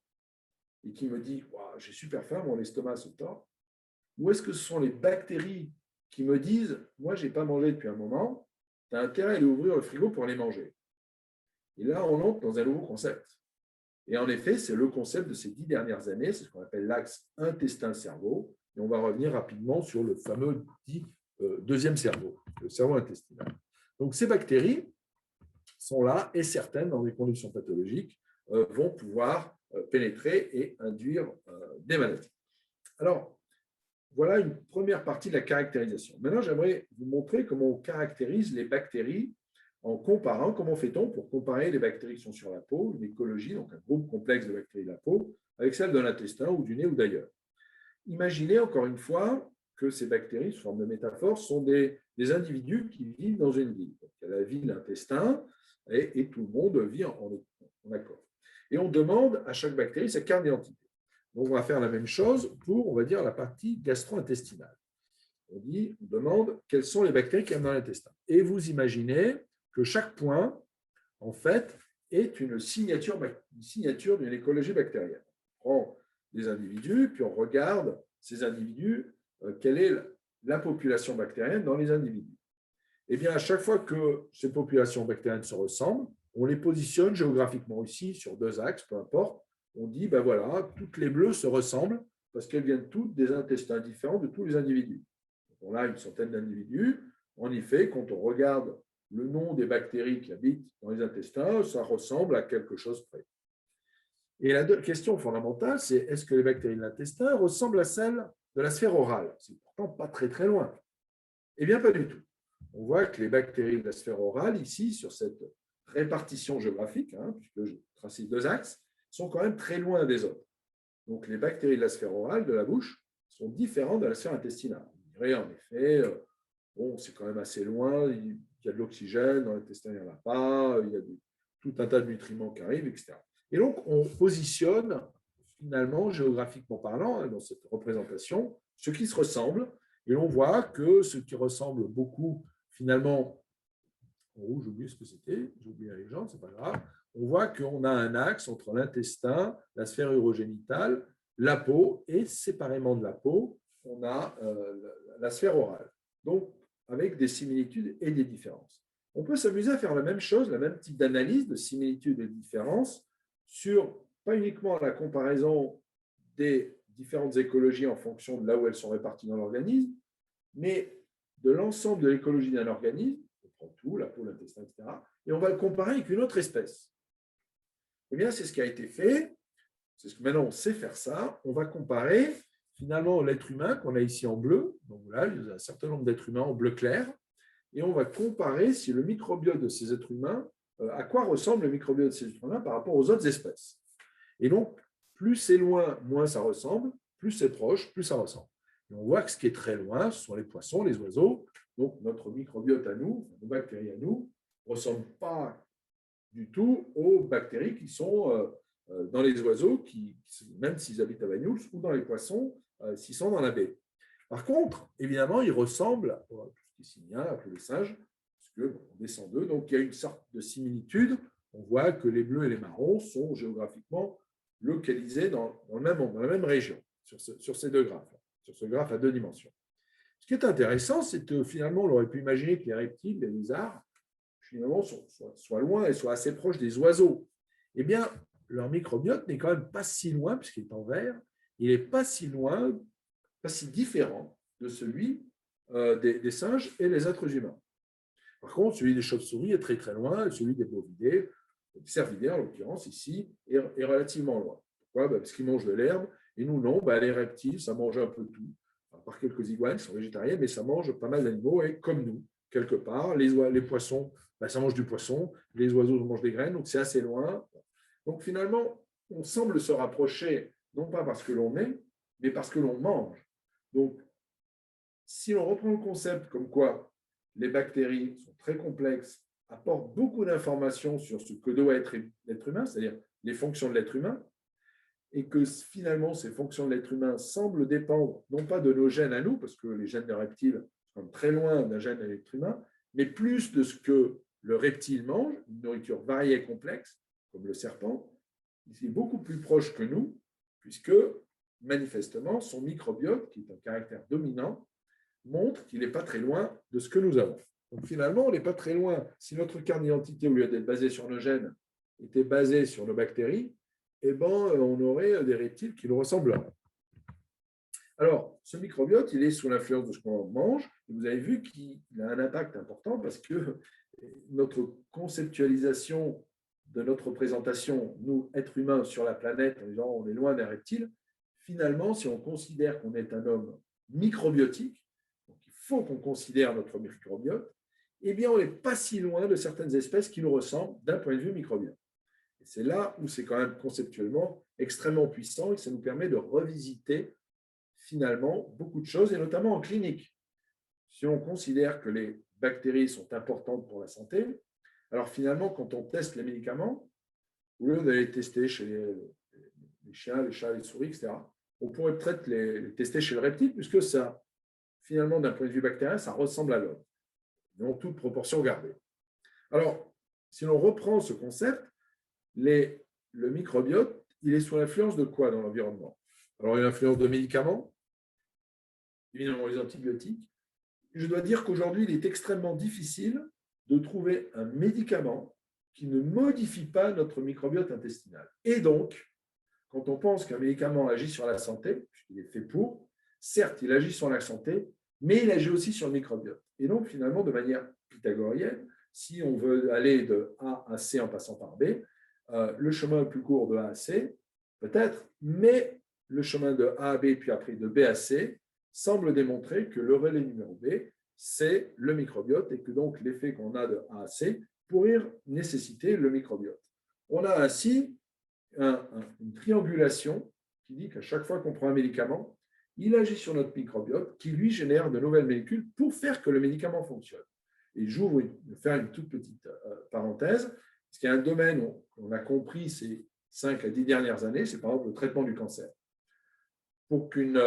et qui me dit, wow, j'ai super faim, mon estomac se tord, ou est-ce que ce sont les bactéries qui me disent, moi, je n'ai pas mangé depuis un moment, tu as intérêt à aller ouvrir le frigo pour aller manger. Et là, on entre dans un nouveau concept. Et en effet, c'est le concept de ces 10 dernières années, c'est ce qu'on appelle l'axe intestin-cerveau. Et on va revenir rapidement sur le fameux dit deuxième cerveau, le cerveau intestinal. Donc, ces bactéries, sont là et certaines, dans des conditions pathologiques, vont pouvoir pénétrer et induire des maladies. Alors, voilà une première partie de la caractérisation. Maintenant, j'aimerais vous montrer comment on caractérise les bactéries en comparant, comment fait-on pour comparer les bactéries qui sont sur la peau, une écologie, donc un groupe complexe de bactéries de la peau, avec celles de l'intestin ou du nez ou d'ailleurs. Imaginez encore une fois que ces bactéries, sous forme de métaphore, sont des individus qui vivent dans une ville. Donc, il y a la ville, l'intestin, et tout le monde vit en accord. Et on demande à chaque bactérie sa carte d'identité. Donc, on va faire la même chose pour, on va dire, la partie gastro-intestinale. On demande quelles sont les bactéries qui sont dans l'intestin. Et vous imaginez que chaque point, en fait, est une signature d'une écologie bactérienne. On prend des individus, puis on regarde ces individus, quelle est la population bactérienne dans les individus. Eh bien, à chaque fois que ces populations bactériennes se ressemblent, on les positionne géographiquement ici sur deux axes, peu importe. On dit, ben voilà, toutes les bleues se ressemblent parce qu'elles viennent toutes des intestins différents de tous les individus. On a une centaine d'individus. En effet, quand on regarde le nom des bactéries qui habitent dans les intestins, ça ressemble à quelque chose près. Et la question fondamentale, c'est est-ce que les bactéries de l'intestin ressemblent à celles de la sphère orale? C'est pourtant pas très très loin. Eh bien, pas du tout. On voit que les bactéries de la sphère orale, ici, sur cette répartition géographique, puisque j'ai tracé deux axes, sont quand même très loin des autres. Donc, les bactéries de la sphère orale, de la bouche, sont différentes de la sphère intestinale. Vous direz, en effet, bon, c'est quand même assez loin, il y a de l'oxygène, dans l'intestin, il n'y en a pas, il y a tout un tas de nutriments qui arrivent, etc. Et donc, on positionne, finalement, géographiquement parlant, dans cette représentation, ce qui se ressemble, et on voit que ce qui ressemble beaucoup, finalement, en rouge, j'ai oublié ce que c'était, j'ai oublié la légende, c'est pas grave, on voit qu'on a un axe entre l'intestin, la sphère urogénitale, la peau, et séparément de la peau, on a la sphère orale. Donc, avec des similitudes et des différences. On peut s'amuser à faire la même chose, le même type d'analyse de similitudes et de différences sur, pas uniquement la comparaison des différentes écologies en fonction de là où elles sont réparties dans l'organisme, mais de l'ensemble de l'écologie d'un organisme, on prend tout, la peau, l'intestin, etc., et on va le comparer avec une autre espèce. Eh bien, c'est ce qui a été fait. C'est ce que maintenant on sait faire ça. On va comparer finalement l'être humain qu'on a ici en bleu. Donc là, il y a un certain nombre d'êtres humains en bleu clair. Et on va comparer si le microbiote de ces êtres humains, à quoi ressemble le microbiote de ces êtres humains par rapport aux autres espèces. Et donc, plus c'est loin, moins ça ressemble. Plus c'est proche, plus ça ressemble. Et on voit que ce qui est très loin, ce sont les poissons, les oiseaux. Donc, notre microbiote à nous, nos bactéries à nous, ne ressemblent pas du tout aux bactéries qui sont dans les oiseaux, même s'ils habitent à Banyuls, ou dans les poissons, s'ils sont dans la baie. Par contre, évidemment, ils ressemblent à tout ce qui est simien, à tous les singes, parce qu'on descend d'eux, donc il y a une sorte de similitude. On voit que les bleus et les marrons sont géographiquement localisés dans la même région, sur ces deux graphes, sur ce graphe à deux dimensions. Ce qui est intéressant, c'est que finalement, on aurait pu imaginer que les reptiles, les lézards, finalement, soient loin et soient assez proches des oiseaux. Eh bien, leur microbiote n'est quand même pas si loin, puisqu'il est en vert, il n'est pas si loin, pas si différent de celui des singes et des êtres humains. Par contre, celui des chauves-souris est très très loin, et celui des bovidés, des cervidés en l'occurrence ici, est relativement loin. Pourquoi? Parce qu'ils mangent de l'herbe, et nous non, les reptiles, ça mange un peu tout. À part quelques iguanes qui sont végétariennes, mais ça mange pas mal d'animaux, et comme nous, quelque part, les poissons, ça mange du poisson, les oiseaux mangent des graines, donc c'est assez loin. Donc finalement, on semble se rapprocher, non pas parce que l'on est, mais parce que l'on mange. Donc, si l'on reprend le concept comme quoi les bactéries sont très complexes, apportent beaucoup d'informations sur ce que doit être l'être humain, c'est-à-dire les fonctions de l'être humain, et que finalement, ces fonctions de l'être humain semblent dépendre non pas de nos gènes à nous, parce que les gènes des reptiles sont très loin d'un gène de l'être humain, mais plus de ce que le reptile mange, une nourriture variée et complexe, comme le serpent, il est beaucoup plus proche que nous, puisque manifestement, son microbiote, qui est un caractère dominant, montre qu'il n'est pas très loin de ce que nous avons. Donc finalement, on n'est pas très loin. Si notre carte d'identité, au lieu d'être basée sur nos gènes, était basée sur nos bactéries, eh ben, on aurait des reptiles qui nous ressembleraient. Alors, ce microbiote, il est sous l'influence de ce qu'on mange. Et vous avez vu qu'il a un impact important parce que notre conceptualisation de notre représentation, nous, êtres humains sur la planète, en disant on est loin d'un reptile, finalement, si on considère qu'on est un homme microbiotique, donc il faut qu'on considère notre microbiote, eh bien, on n'est pas si loin de certaines espèces qui nous ressemblent d'un point de vue microbien. Et c'est là où c'est quand même conceptuellement extrêmement puissant et ça nous permet de revisiter finalement beaucoup de choses, et notamment en clinique. Si on considère que les bactéries sont importantes pour la santé, alors finalement, quand on teste les médicaments, au lieu d'aller tester chez les chiens, les chats, les souris, etc., on pourrait peut-être les tester chez le reptile, puisque ça, finalement, d'un point de vue bactérien, ça ressemble à l'homme, dans toute proportion gardée. Alors, si l'on reprend ce concept, le microbiote, il est sous l'influence de quoi dans l'environnement? Alors, il y a l'influence de médicaments, évidemment les antibiotiques. Je dois dire qu'aujourd'hui, il est extrêmement difficile de trouver un médicament qui ne modifie pas notre microbiote intestinal. Et donc, quand on pense qu'un médicament agit sur la santé, puisqu'il est fait pour, certes, il agit sur la santé, mais il agit aussi sur le microbiote. Et donc, finalement, de manière pythagorienne, si on veut aller de A à C en passant par B, le chemin le plus court de A à C, peut-être, mais le chemin de A à B, puis après de B à C, semble démontrer que le relais numéro B, c'est le microbiote et que donc l'effet qu'on a de A à C pourrait nécessiter le microbiote. On a ainsi une triangulation qui dit qu'à chaque fois qu'on prend un médicament, il agit sur notre microbiote qui lui génère de nouvelles molécules pour faire que le médicament fonctionne. Et j'ouvre, je vais faire une toute petite parenthèse, parce qu'il y a un domaine qu'on a compris ces 5 à 10 dernières années, c'est par exemple le traitement du cancer. Pour qu'une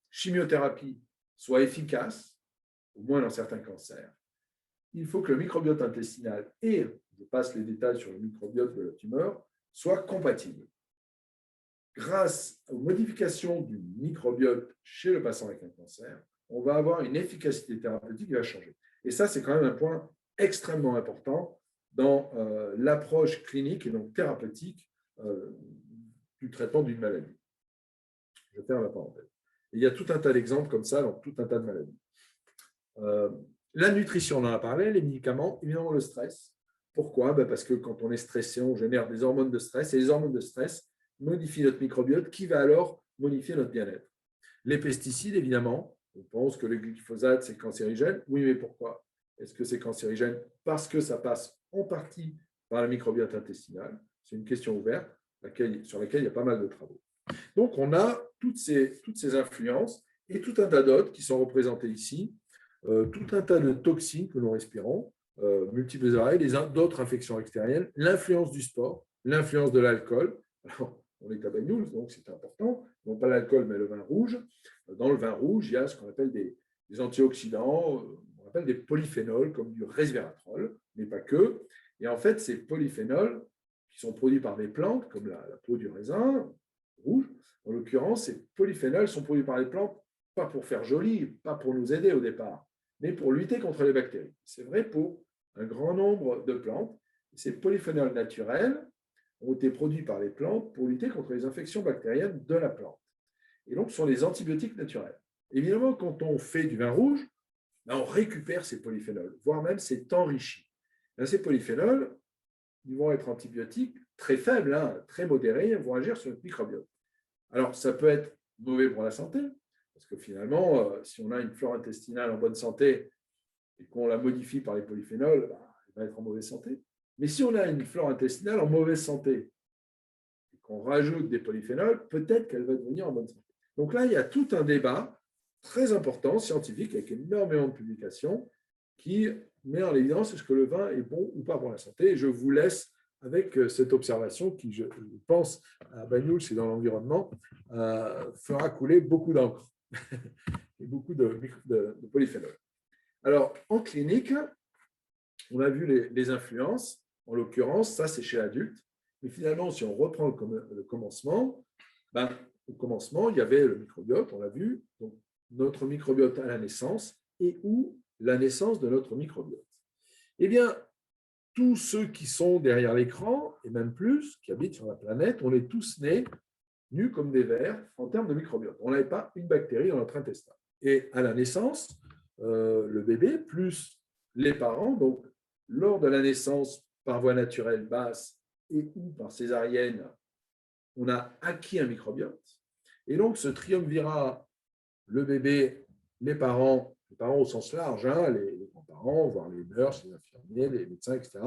chimiothérapie soit efficace, au moins dans certains cancers, il faut que le microbiote intestinal et, je passe les détails sur le microbiote de la tumeur, soient compatibles. Grâce aux modifications du microbiote chez le patient avec un cancer, on va avoir une efficacité thérapeutique qui va changer. Et ça, c'est quand même un point extrêmement important dans l'approche clinique et donc thérapeutique du traitement d'une maladie. Je ferme la parenthèse. Et il y a tout un tas d'exemples comme ça dans tout un tas de maladies. La nutrition, on en a parlé, les médicaments, évidemment le stress. Pourquoi? Parce que quand on est stressé, on génère des hormones de stress et les hormones de stress modifient notre microbiote qui va alors modifier notre bien-être. Les pesticides, évidemment, on pense que le glyphosate, c'est cancérigène. Oui, mais pourquoi? Est-ce que c'est cancérigène? Parce que ça passe en partie par le microbiote intestinal. C'est une question ouverte sur laquelle il y a pas mal de travaux. Donc, on a toutes ces influences et tout un tas d'autres qui sont représentées ici, tout un tas de toxines que nous respirons, multiples oreilles, d'autres infections extérieures, l'influence du sport, l'influence de l'alcool. Alors, on est à Banyuls, donc c'est important, non pas l'alcool, mais le vin rouge. Dans le vin rouge, il y a ce qu'on appelle des antioxydants, on appelle des polyphénols, comme du resveratrol, mais pas que. Et en fait, ces polyphénols, qui sont produits par des plantes, comme la peau du raisin rouge, en l'occurrence, ces polyphénols sont produits par les plantes, pas pour faire joli, pas pour nous aider au départ, mais pour lutter contre les bactéries. C'est vrai pour un grand nombre de plantes. Ces polyphénols naturels ont été produits par les plantes pour lutter contre les infections bactériennes de la plante. Et donc, ce sont les antibiotiques naturels. Évidemment, quand on fait du vin rouge, on récupère ces polyphénols, voire même c'est enrichi. Ces polyphénols, ils vont être antibiotiques très faibles, très modérés, ils vont agir sur notre microbiote. Alors, ça peut être mauvais pour la santé, parce que finalement, si on a une flore intestinale en bonne santé et qu'on la modifie par les polyphénols, elle va être en mauvaise santé. Mais si on a une flore intestinale en mauvaise santé et qu'on rajoute des polyphénols, peut-être qu'elle va devenir en bonne santé. Donc là, il y a tout un débat très important, scientifique, avec énormément de publications, qui met en évidence est-ce que le vin est bon ou pas pour la santé. Et je vous laisse avec cette observation qui, je pense, à Banyuls et dans l'environnement, fera couler beaucoup d'encre et beaucoup de polyphénols. Alors, en clinique, on a vu les influences. En l'occurrence, ça, c'est chez l'adulte. Mais finalement, si on reprend le commencement, au commencement, il y avait le microbiote, on l'a vu, donc notre microbiote à la naissance et ou la naissance de notre microbiote. Eh bien, tous ceux qui sont derrière l'écran, et même plus, qui habitent sur la planète, on est tous nés nus comme des vers en termes de microbiote. On n'avait pas une bactérie dans notre intestin. Et à la naissance, le bébé plus les parents, donc lors de la naissance par voie naturelle basse et ou par césarienne, on a acquis un microbiote. Et donc ce triumvirat, le bébé, les parents au sens large, hein, les grands-parents, voire les nurses, les infirmiers, les médecins, etc.,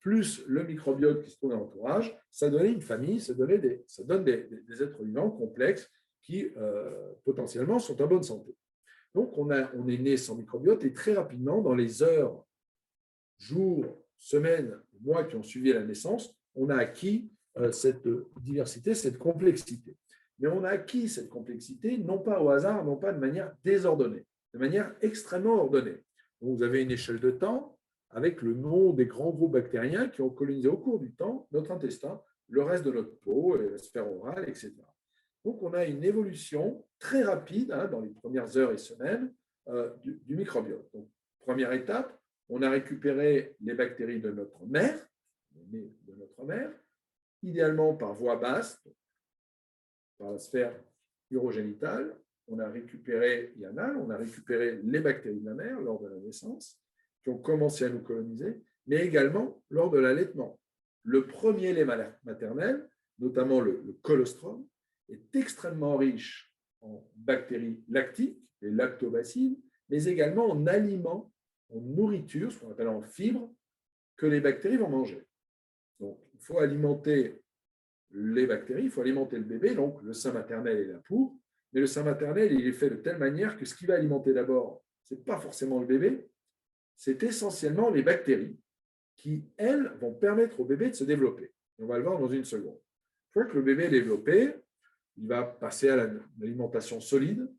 plus le microbiote qui se trouve dans l'entourage, ça donnait une famille, ça donne des êtres vivants complexes qui potentiellement sont en bonne santé. Donc on est né sans microbiote et très rapidement, dans les heures, jours, semaines, mois qui ont suivi la naissance, on a acquis cette diversité, cette complexité. Mais on a acquis cette complexité non pas au hasard, non pas de manière désordonnée, de manière extrêmement ordonnée. Donc vous avez une échelle de temps avec le nom des grands groupes bactériens qui ont colonisé au cours du temps notre intestin, le reste de notre peau, la sphère orale, etc. Donc on a une évolution très rapide dans les premières heures et semaines du microbiote. Donc, première étape, on a récupéré les bactéries de notre mère, idéalement par voie basse, par la sphère urogénitale. On a récupéré les bactéries de la mère lors de la naissance, qui ont commencé à nous coloniser, mais également lors de l'allaitement. Le premier lait maternel, notamment le colostrum, est extrêmement riche en bactéries lactiques, les lactobacilles, mais également en aliments, en nourriture, ce qu'on appelle en fibres, que les bactéries vont manger. Donc, il faut alimenter les bactéries, il faut alimenter le bébé, donc le sein maternel et la poupe, mais le sein maternel, il est fait de telle manière que ce qui va alimenter d'abord, ce n'est pas forcément le bébé, c'est essentiellement les bactéries qui, elles, vont permettre au bébé de se développer. Et on va le voir dans une seconde. Une fois que le bébé est développé, il va passer à l'alimentation solide,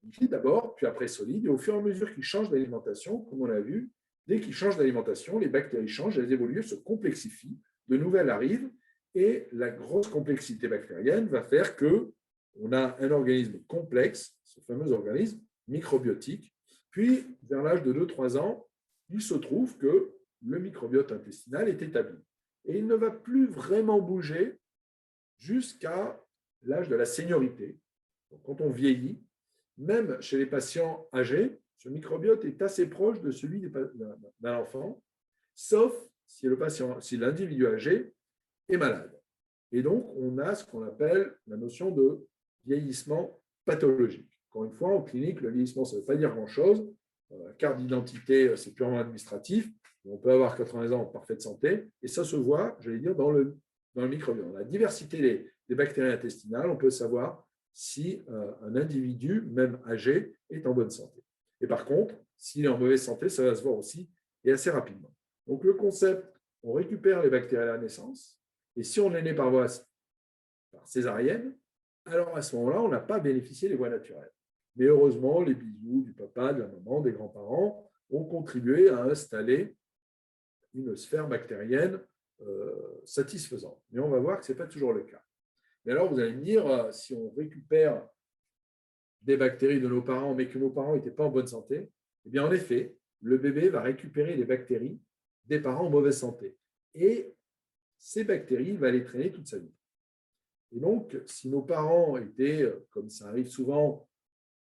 liquide d'abord, puis après solide, et au fur et à mesure qu'il change d'alimentation, comme on l'a vu, dès qu'il change d'alimentation, les bactéries changent, elles évoluent, se complexifient, de nouvelles arrivent, et la grosse complexité bactérienne va faire qu'on a un organisme complexe, ce fameux organisme microbiotique, puis vers l'âge de 2-3 ans, il se trouve que le microbiote intestinal est établi. Et il ne va plus vraiment bouger jusqu'à l'âge de la séniorité. Donc, quand on vieillit, même chez les patients âgés, ce microbiote est assez proche de celui d'un enfant, sauf si l'individu âgé est malade. Et donc, on a ce qu'on appelle la notion de vieillissement pathologique. Encore une fois, en clinique, le vieillissement, ça ne veut pas dire grand-chose. La carte d'identité, c'est purement administratif. On peut avoir 80 ans en parfaite santé, et ça se voit, j'allais dire, dans le microbiote. Dans la diversité des bactéries intestinales, on peut savoir si un individu, même âgé, est en bonne santé. Et par contre, s'il est en mauvaise santé, ça va se voir aussi, et assez rapidement. Donc, le concept, on récupère les bactéries à la naissance, et si on est né par césarienne, alors à ce moment-là, on n'a pas bénéficié des voies naturelles. Mais heureusement, les bisous du papa, de la maman, des grands-parents ont contribué à installer une sphère bactérienne satisfaisante. Mais on va voir que ce n'est pas toujours le cas. Mais alors, vous allez me dire, si on récupère des bactéries de nos parents, mais que nos parents n'étaient pas en bonne santé, eh bien, en effet, le bébé va récupérer les bactéries des parents en mauvaise santé. Et ces bactéries, il va les traîner toute sa vie. Et donc, si nos parents étaient, comme ça arrive souvent,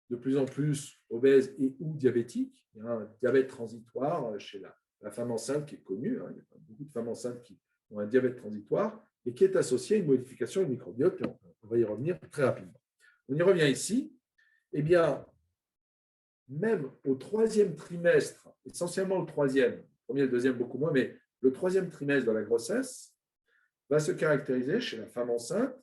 de plus en plus obèses et ou diabétiques, il y a un diabète transitoire chez la femme enceinte qui est connue, il y a beaucoup de femmes enceintes qui ont un diabète transitoire et qui est associé à une modification du microbiote, et on va y revenir très rapidement. On y revient ici. Eh bien, même au 3e trimestre, essentiellement le 3e, le premier et le 2e beaucoup moins, mais le 3e trimestre de la grossesse va se caractériser chez la femme enceinte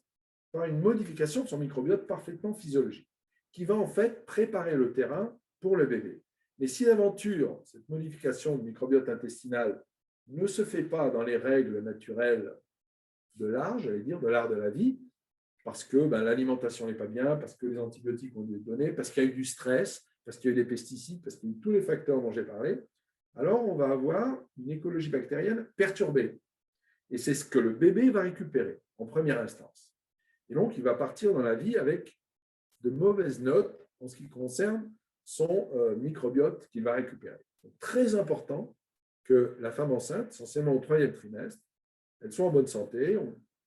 par une modification de son microbiote parfaitement physiologique, qui va en fait préparer le terrain pour le bébé. Mais si d'aventure, cette modification du microbiote intestinal ne se fait pas dans les règles naturelles de l'art, j'allais dire, de l'art de la vie, parce que l'alimentation n'est pas bien, parce que les antibiotiques ont été donnés, parce qu'il y a eu du stress, parce qu'il y a eu des pesticides, parce qu'il y a eu tous les facteurs dont j'ai parlé, alors on va avoir une écologie bactérienne perturbée. Et c'est ce que le bébé va récupérer en première instance. Et donc, il va partir dans la vie avec de mauvaises notes en ce qui concerne son microbiote qu'il va récupérer. Donc, très important que la femme enceinte, essentiellement au 3e trimestre, elle soit en bonne santé.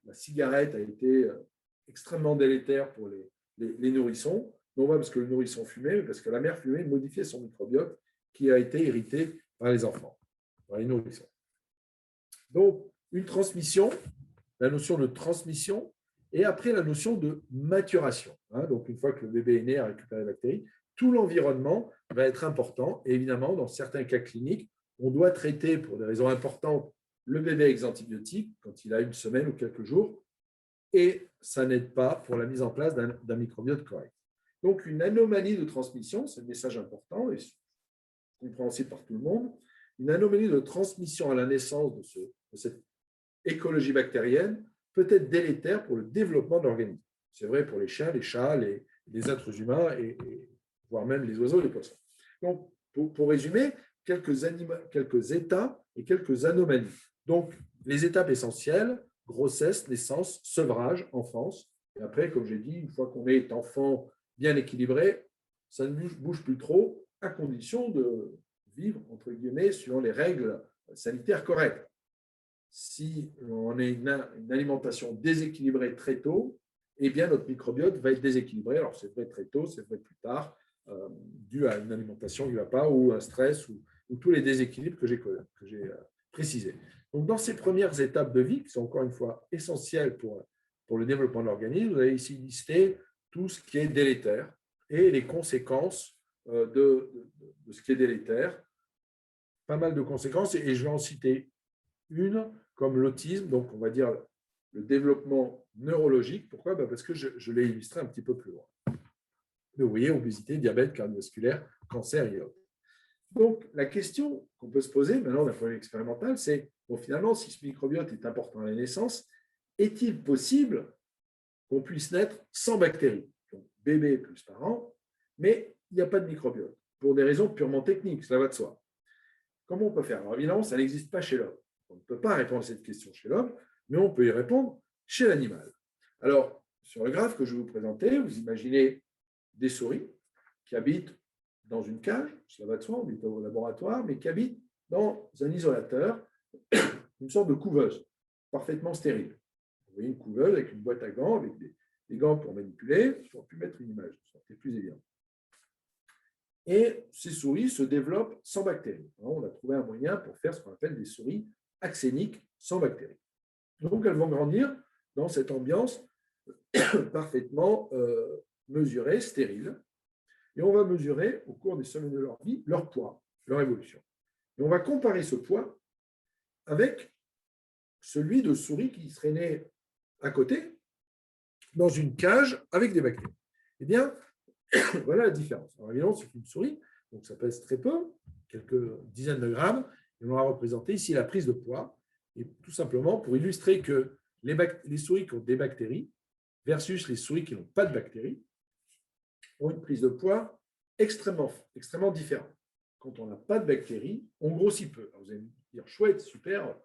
la cigarette a été extrêmement délétère pour les nourrissons, non pas parce que le nourrisson fumait, mais parce que la mère fumée modifiait son microbiote qui a été hérité par les enfants, par les nourrissons. Donc, une transmission, la notion de transmission, et après la notion de maturation. Donc, une fois que le bébé est né, a récupéré la bactérie, tout l'environnement va être important. Et évidemment, dans certains cas cliniques, on doit traiter pour des raisons importantes le bébé avec des antibiotiques quand il a une semaine ou quelques jours, et ça n'aide pas pour la mise en place d'un microbiote correct. Donc, une anomalie de transmission, c'est un message important et compréhensible par tout le monde, une anomalie de transmission à la naissance de cette écologie bactérienne peut être délétère pour le développement de l'organisme. C'est vrai pour les chiens, les chats, les êtres humains, et voire même les oiseaux et les poissons. Donc, pour résumer, quelques états et quelques anomalies. Donc, les étapes essentielles, grossesse, naissance, sevrage, enfance. Et après, comme j'ai dit, une fois qu'on est enfant bien équilibré, ça ne bouge plus trop, à condition de vivre, entre guillemets, selon les règles sanitaires correctes. Si on a une alimentation déséquilibrée très tôt, eh bien notre microbiote va être déséquilibré. Alors, c'est vrai très tôt, c'est vrai plus tard, dû à une alimentation qui ne va pas, ou un stress, ou tous les déséquilibres que j'ai précisés. Donc, dans ces premières étapes de vie, qui sont encore une fois essentielles pour le développement de l'organisme, vous avez ici listé tout ce qui est délétère et les conséquences de ce qui est délétère. Pas mal de conséquences, et je vais en citer une, comme l'autisme, donc on va dire le développement neurologique. Pourquoi ? Parce que je l'ai illustré un petit peu plus loin. Mais vous voyez, obésité, diabète cardiovasculaire, cancer et autres. Donc, la question qu'on peut se poser maintenant d'un point de vue expérimental, c'est, bon, finalement, si ce microbiote est important à la naissance, est-il possible qu'on puisse naître sans bactéries ? Donc, bébé plus parent, mais il n'y a pas de microbiote, pour des raisons purement techniques, cela va de soi. Comment on peut faire ? Alors, évidemment, ça n'existe pas chez l'homme. On ne peut pas répondre à cette question chez l'homme, mais on peut y répondre chez l'animal. Alors, sur le graphe que je vais vous présenter, vous imaginez des souris qui habitent dans une cage, cela va de soi, on habite au laboratoire, mais qui habitent dans un isolateur, une sorte de couveuse, parfaitement stérile. Vous voyez une couveuse avec une boîte à gants, avec des gants pour manipuler. Je pourrais plus mettre une image, c'est plus évident. Et ces souris se développent sans bactéries. On a trouvé un moyen pour faire ce qu'on appelle des souris axéniques sans bactéries. Donc, elles vont grandir dans cette ambiance parfaitement mesurée, stérile. Et on va mesurer, au cours des semaines de leur vie, leur poids, leur évolution. Et on va comparer ce poids avec celui de souris qui seraient nées à côté, dans une cage avec des bactéries. Eh bien, voilà la différence. Alors, évidemment, c'est une souris, donc ça pèse très peu, quelques dizaines de grammes, et on va représenter ici la prise de poids, et tout simplement pour illustrer que les souris qui ont des bactéries versus les souris qui n'ont pas de bactéries ont une prise de poids extrêmement différente. Quand on n'a pas de bactéries, on grossit peu. Alors vous allez me dire, chouette, super,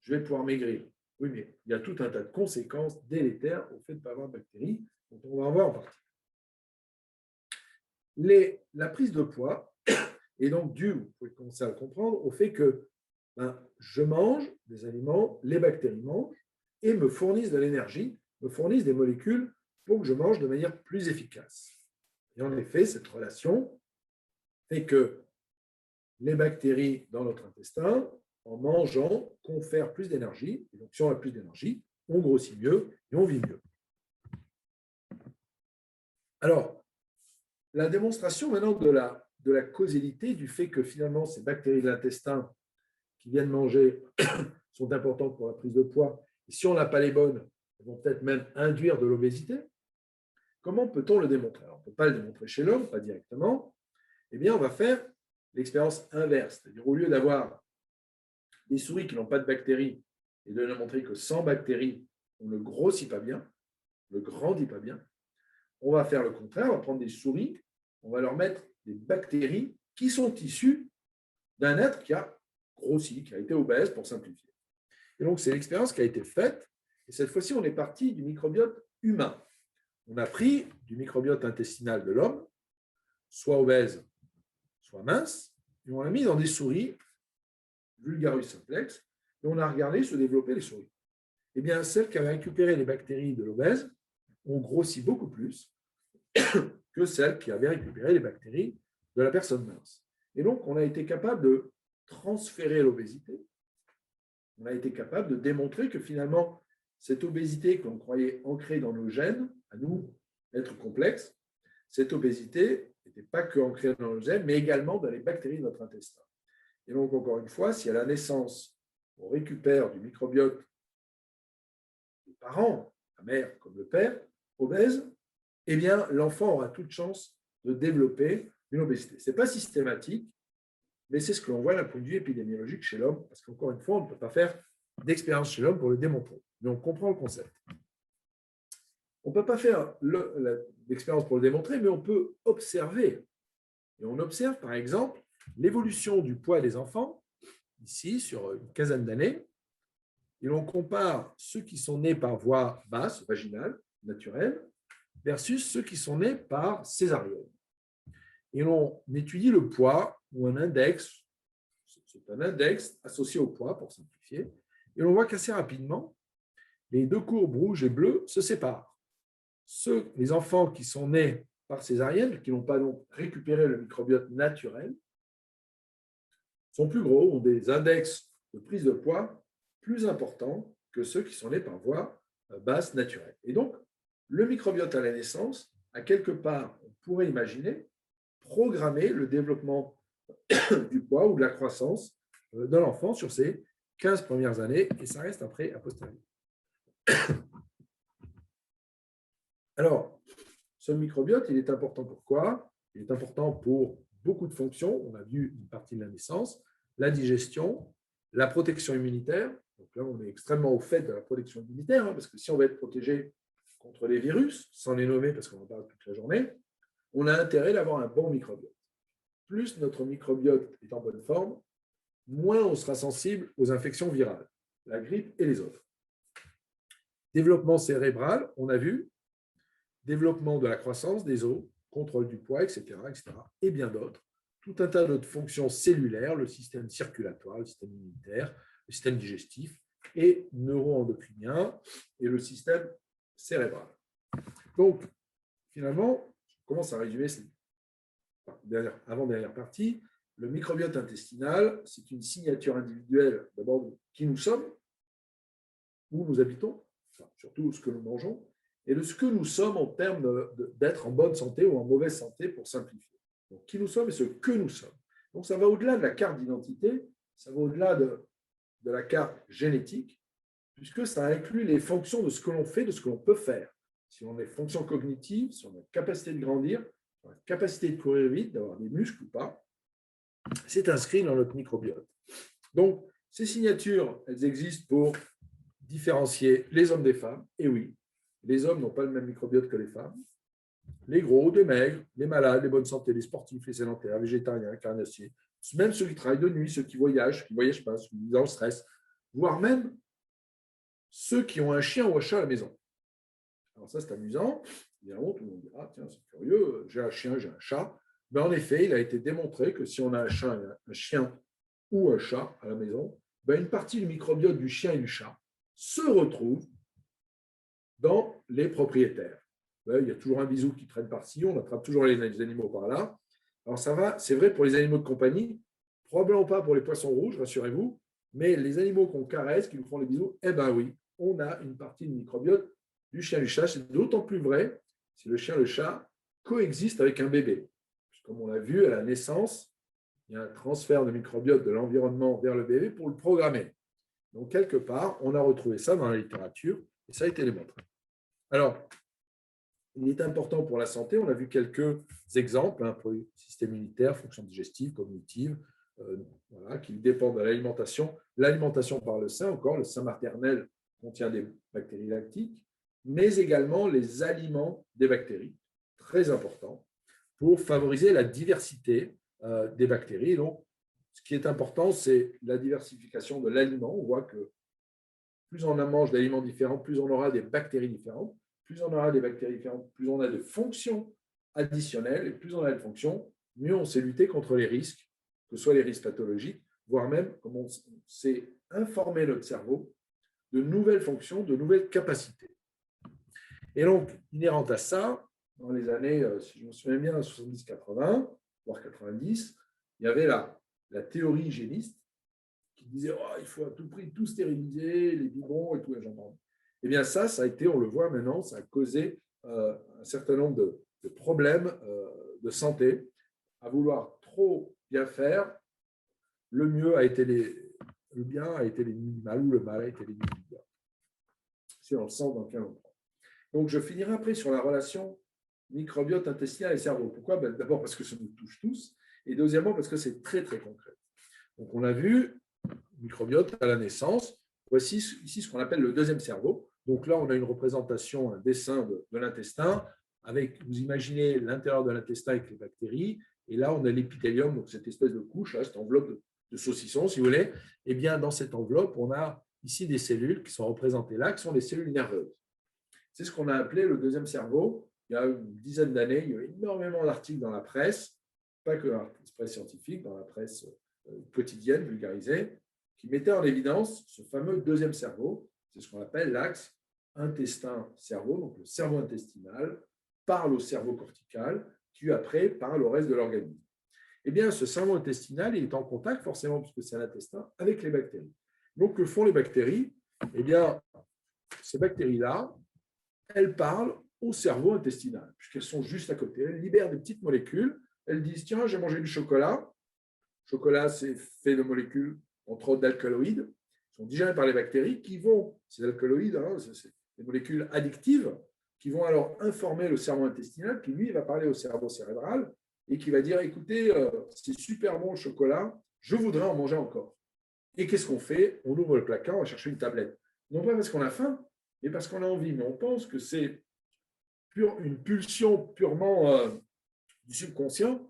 je vais pouvoir maigrir. Oui, mais il y a tout un tas de conséquences délétères au fait de ne pas avoir de bactéries, dont on va en voir en partie. La prise de poids est donc due, vous pouvez commencer à le comprendre, au fait que je mange des aliments, les bactéries mangent et me fournissent de l'énergie, me fournissent des molécules pour que je mange de manière plus efficace. Et en effet, cette relation fait que les bactéries dans notre intestin, en mangeant, confèrent plus d'énergie. Et donc, si on a plus d'énergie, on grossit mieux et on vit mieux. Alors, la démonstration maintenant de la causalité du fait que finalement, ces bactéries de l'intestin qui viennent manger sont importantes pour la prise de poids. Et si on n'a pas les bonnes, elles vont peut-être même induire de l'obésité. Comment peut-on le démontrer? Alors, on ne peut pas le démontrer chez l'homme, pas directement. Eh bien, on va faire l'expérience inverse. C'est-à-dire, au lieu d'avoir des souris qui n'ont pas de bactéries et de leur montrer que sans bactéries, on ne grossit pas bien, on ne grandit pas bien, on va faire le contraire. On va prendre des souris, on va leur mettre des bactéries qui sont issues d'un être qui a grossi, qui a été obèse, pour simplifier. Et donc, c'est l'expérience qui a été faite. Et cette fois-ci, on est parti du microbiote humain. On a pris du microbiote intestinal de l'homme, soit obèse, soit mince, et on l'a mis dans des souris, Vulgarus simplex, et on a regardé se développer les souris. eh bien, celles qui avaient récupéré les bactéries de l'obèse ont grossi beaucoup plus que celles qui avaient récupéré les bactéries de la personne mince. Et donc, on a été capable de transférer l'obésité. On a été capable de démontrer que finalement, cette obésité que l'on croyait ancrée dans nos gènes, à nous, être complexes, cette obésité n'était pas que ancrée dans nos gènes, mais également dans les bactéries de notre intestin. Et donc, encore une fois, si à la naissance, on récupère du microbiote des parents, la mère comme le père, obèse, eh bien, l'enfant aura toute chance de développer une obésité. Ce n'est pas systématique, mais c'est ce que l'on voit d'un point de vue épidémiologique chez l'homme, parce qu'encore une fois, on ne peut pas faire d'expérience chez l'homme pour le démontrer. Mais on comprend le concept. On ne peut pas faire l'expérience pour le démontrer, mais on peut observer. Et on observe, par exemple, l'évolution du poids des enfants, ici, sur une quinzaine d'années, et l'on compare ceux qui sont nés par voie basse, vaginale, naturelle, versus ceux qui sont nés par césarienne. Et l'on étudie le poids ou un index, c'est un index associé au poids pour simplifier, et l'on voit qu'assez rapidement, les deux courbes rouges et bleues se séparent. Les enfants qui sont nés par césarienne, qui n'ont pas donc récupéré le microbiote naturel, sont plus gros, ont des index de prise de poids plus importants que ceux qui sont nés par voie basse naturelle. Et donc, le microbiote à la naissance, à quelque part, on pourrait imaginer, programmer le développement du poids ou de la croissance de l'enfant sur ses 15 premières années, et ça reste après a posteriori. Alors, ce microbiote, il est important pourquoi? Il est important pour beaucoup de fonctions. On a vu une partie de la naissance, la digestion, la protection immunitaire. Donc là, on est extrêmement au fait de la protection immunitaire, parce que si on veut être protégé contre les virus, sans les nommer parce qu'on en parle toute la journée, on a intérêt d'avoir un bon microbiote. Plus notre microbiote est en bonne forme, moins on sera sensible aux infections virales, la grippe et les autres. Développement cérébral, on a vu, développement de la croissance des os, contrôle du poids, etc., et bien d'autres. Tout un tas d'autres fonctions cellulaires, le système circulatoire, le système immunitaire, le système digestif et neuro-endocrinien et le système cérébral. Donc, finalement, je commence à résumer cette avant-dernière partie. Le microbiote intestinal, c'est une signature individuelle d'abord de qui nous sommes, où nous habitons, enfin, surtout ce que nous mangeons, et de ce que nous sommes en termes d'être en bonne santé ou en mauvaise santé, pour simplifier. Donc, qui nous sommes et ce que nous sommes. Donc, ça va au-delà de la carte d'identité, ça va au-delà de la carte génétique, puisque ça inclut les fonctions de ce que l'on fait, de ce que l'on peut faire. Si on a des fonctions cognitives, si on a la capacité de grandir, si on a la capacité de courir vite, d'avoir des muscles ou pas, c'est inscrit dans notre microbiote. Donc, ces signatures, elles existent pour différencier les hommes des femmes, et oui, les hommes n'ont pas le même microbiote que les femmes. Les gros, les maigres, les malades, les bonnes santé, les sportifs, les sédentaires, végétariens, carnassiers, même ceux qui travaillent de nuit, ceux qui voyagent pas, ceux qui vivent dans le stress, voire même ceux qui ont un chien ou un chat à la maison. Alors ça, c'est amusant. Évidemment, tout le monde dira, tiens, c'est curieux, j'ai un chien, j'ai un chat. Mais en effet, il a été démontré que si on a un chien ou un chat à la maison, une partie du microbiote du chien et du chat se retrouve dans les propriétaires. Il y a toujours un bisou qui traîne par-ci, on attrape toujours les animaux par là. Alors ça va, c'est vrai pour les animaux de compagnie, probablement pas pour les poissons rouges, rassurez-vous, mais les animaux qu'on caresse, qui nous font les bisous, eh bien oui, on a une partie du microbiote du chien et du chat. C'est d'autant plus vrai si le chien et le chat coexistent avec un bébé. Comme on l'a vu à la naissance, il y a un transfert de microbiote de l'environnement vers le bébé pour le programmer. Donc, quelque part, on a retrouvé ça dans la littérature et ça a été démontré. Alors, il est important pour la santé, on a vu quelques exemples pour le système immunitaire, fonction digestive, cognitive, qui dépendent de l'alimentation. L'alimentation par le sein, encore, le sein maternel contient des bactéries lactiques, mais également les aliments des bactéries, très important, pour favoriser la diversité des bactéries. Donc, ce qui est important, c'est la diversification de l'aliment. On voit que plus on mange d'aliments différents, plus on aura des bactéries différentes. Plus on aura des bactéries différentes, plus on a de fonctions additionnelles, et plus on a de fonctions, mieux on sait lutter contre les risques, que ce soit les risques pathologiques, voire même, comme on sait informer notre cerveau de nouvelles fonctions, de nouvelles capacités. Et donc, inhérente à ça, dans les années, si je me souviens bien, 70-80, voire 90, il y avait la théorie hygiéniste qui disait oh, il faut à tout prix tout stériliser, les biberons et tout, j'entends. Eh bien, ça a été, on le voit maintenant, ça a causé un certain nombre de problèmes de santé. À vouloir trop bien faire, le mieux a été le bien a été l'ennemi du mal ou le mal a été l'ennemi du bien. C'est dans le sens dans lequel on prend. Donc, je finirai après sur la relation microbiote intestinal et cerveau. Pourquoi? D'abord parce que ça nous touche tous, et deuxièmement parce que c'est très, très concret. Donc, on a vu microbiote à la naissance. Voici ici ce qu'on appelle le deuxième cerveau. Donc là, on a une représentation, un dessin de l'intestin, avec, vous imaginez, l'intérieur de l'intestin avec les bactéries, et là, on a l'épithélium, donc cette espèce de couche, là, cette enveloppe de saucisson, si vous voulez. Et bien, dans cette enveloppe, on a ici des cellules qui sont représentées là, qui sont les cellules nerveuses. C'est ce qu'on a appelé le deuxième cerveau. Il y a une dizaine d'années, il y a eu énormément d'articles dans la presse, pas que dans la presse scientifique, dans la presse quotidienne, vulgarisée, qui mettaient en évidence ce fameux deuxième cerveau. C'est ce qu'on appelle l'axe intestin-cerveau, donc le cerveau intestinal parle au cerveau cortical, qui après parle au reste de l'organisme. Eh bien, ce cerveau intestinal, il est en contact, forcément, puisque c'est l'intestin, avec les bactéries. Donc, que font les bactéries? Eh bien, ces bactéries-là, elles parlent au cerveau intestinal, puisqu'elles sont juste à côté. Elles libèrent des petites molécules. Elles disent, tiens, j'ai mangé du chocolat. Le chocolat, c'est fait de molécules, entre autres d'alcaloïdes, qui sont digérées par les bactéries, qui vont, ces alcaloïdes, c'est des molécules addictives, qui vont alors informer le cerveau intestinal, qui lui va parler au cerveau cérébral, et qui va dire, écoutez, c'est super bon le chocolat, je voudrais en manger encore. Et qu'est-ce qu'on fait? On ouvre le placard, on va chercher une tablette. Non pas parce qu'on a faim, mais parce qu'on a envie. Mais on pense que c'est une pulsion purement du subconscient,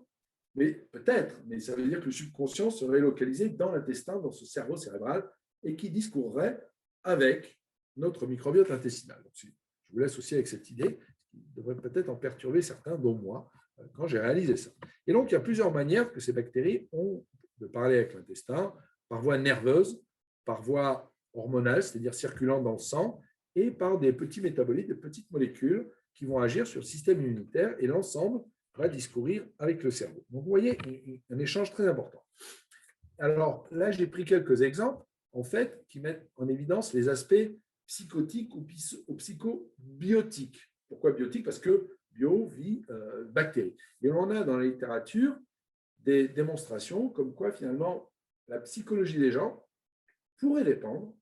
mais peut-être, mais ça veut dire que le subconscient serait localisé dans l'intestin, dans ce cerveau cérébral, et qui discourrait avec notre microbiote intestinal. Donc, je vous laisse aussi avec cette idée, qui devrait peut-être en perturber certains, dont moi, quand j'ai réalisé ça. Et donc, il y a plusieurs manières que ces bactéries ont de parler avec l'intestin, par voie nerveuse, par voie hormonale, c'est-à-dire circulant dans le sang, et par des petits métabolites, des petites molécules qui vont agir sur le système immunitaire, et l'ensemble va discourir avec le cerveau. Donc, vous voyez, un échange très important. Alors, là, j'ai pris quelques exemples, en fait, qui mettent en évidence les aspects psychotiques ou psychobiotiques. Pourquoi biotiques? Parce que bio, vie, bactéries. Et on a dans la littérature des démonstrations comme quoi, finalement, la psychologie des gens pourrait dépendre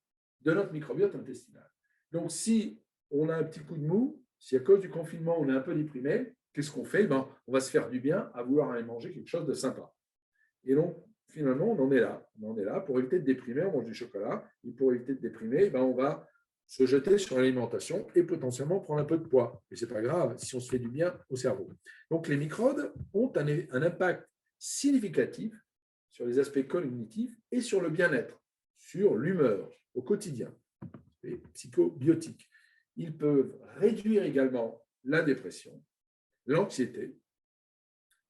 de notre microbiote intestinal. Donc, si on a un petit coup de mou, si à cause du confinement, on est un peu déprimé, qu'est-ce qu'on fait? On va se faire du bien à vouloir aller manger quelque chose de sympa. Et donc, finalement, on en est là. On en est là. Pour éviter de déprimer, on mange du chocolat. Et pour éviter de déprimer, on va se jeter sur l'alimentation et potentiellement prendre un peu de poids. Et ce n'est pas grave si on se fait du bien au cerveau. Donc, les microbes ont un impact significatif sur les aspects cognitifs et sur le bien-être, sur l'humeur au quotidien, les psychobiotiques. Ils peuvent réduire également la dépression, l'anxiété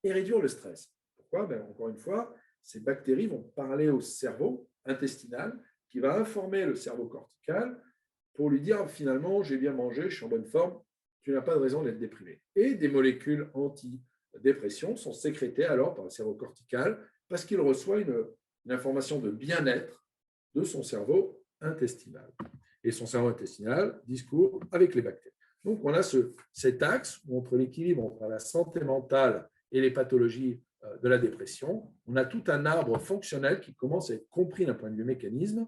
et réduire le stress. Pourquoi? Encore une fois, ces bactéries vont parler au cerveau intestinal qui va informer le cerveau cortical pour lui dire finalement, j'ai bien mangé, je suis en bonne forme, tu n'as pas de raison d'être déprimé. Et des molécules anti-dépression sont sécrétées alors par le cerveau cortical parce qu'il reçoit une information de bien-être de son cerveau intestinal. Et son cerveau intestinal discourt avec les bactéries. Donc, on a cet axe entre l'équilibre entre la santé mentale et les pathologies de la dépression. On a tout un arbre fonctionnel qui commence à être compris d'un point de vue mécanisme,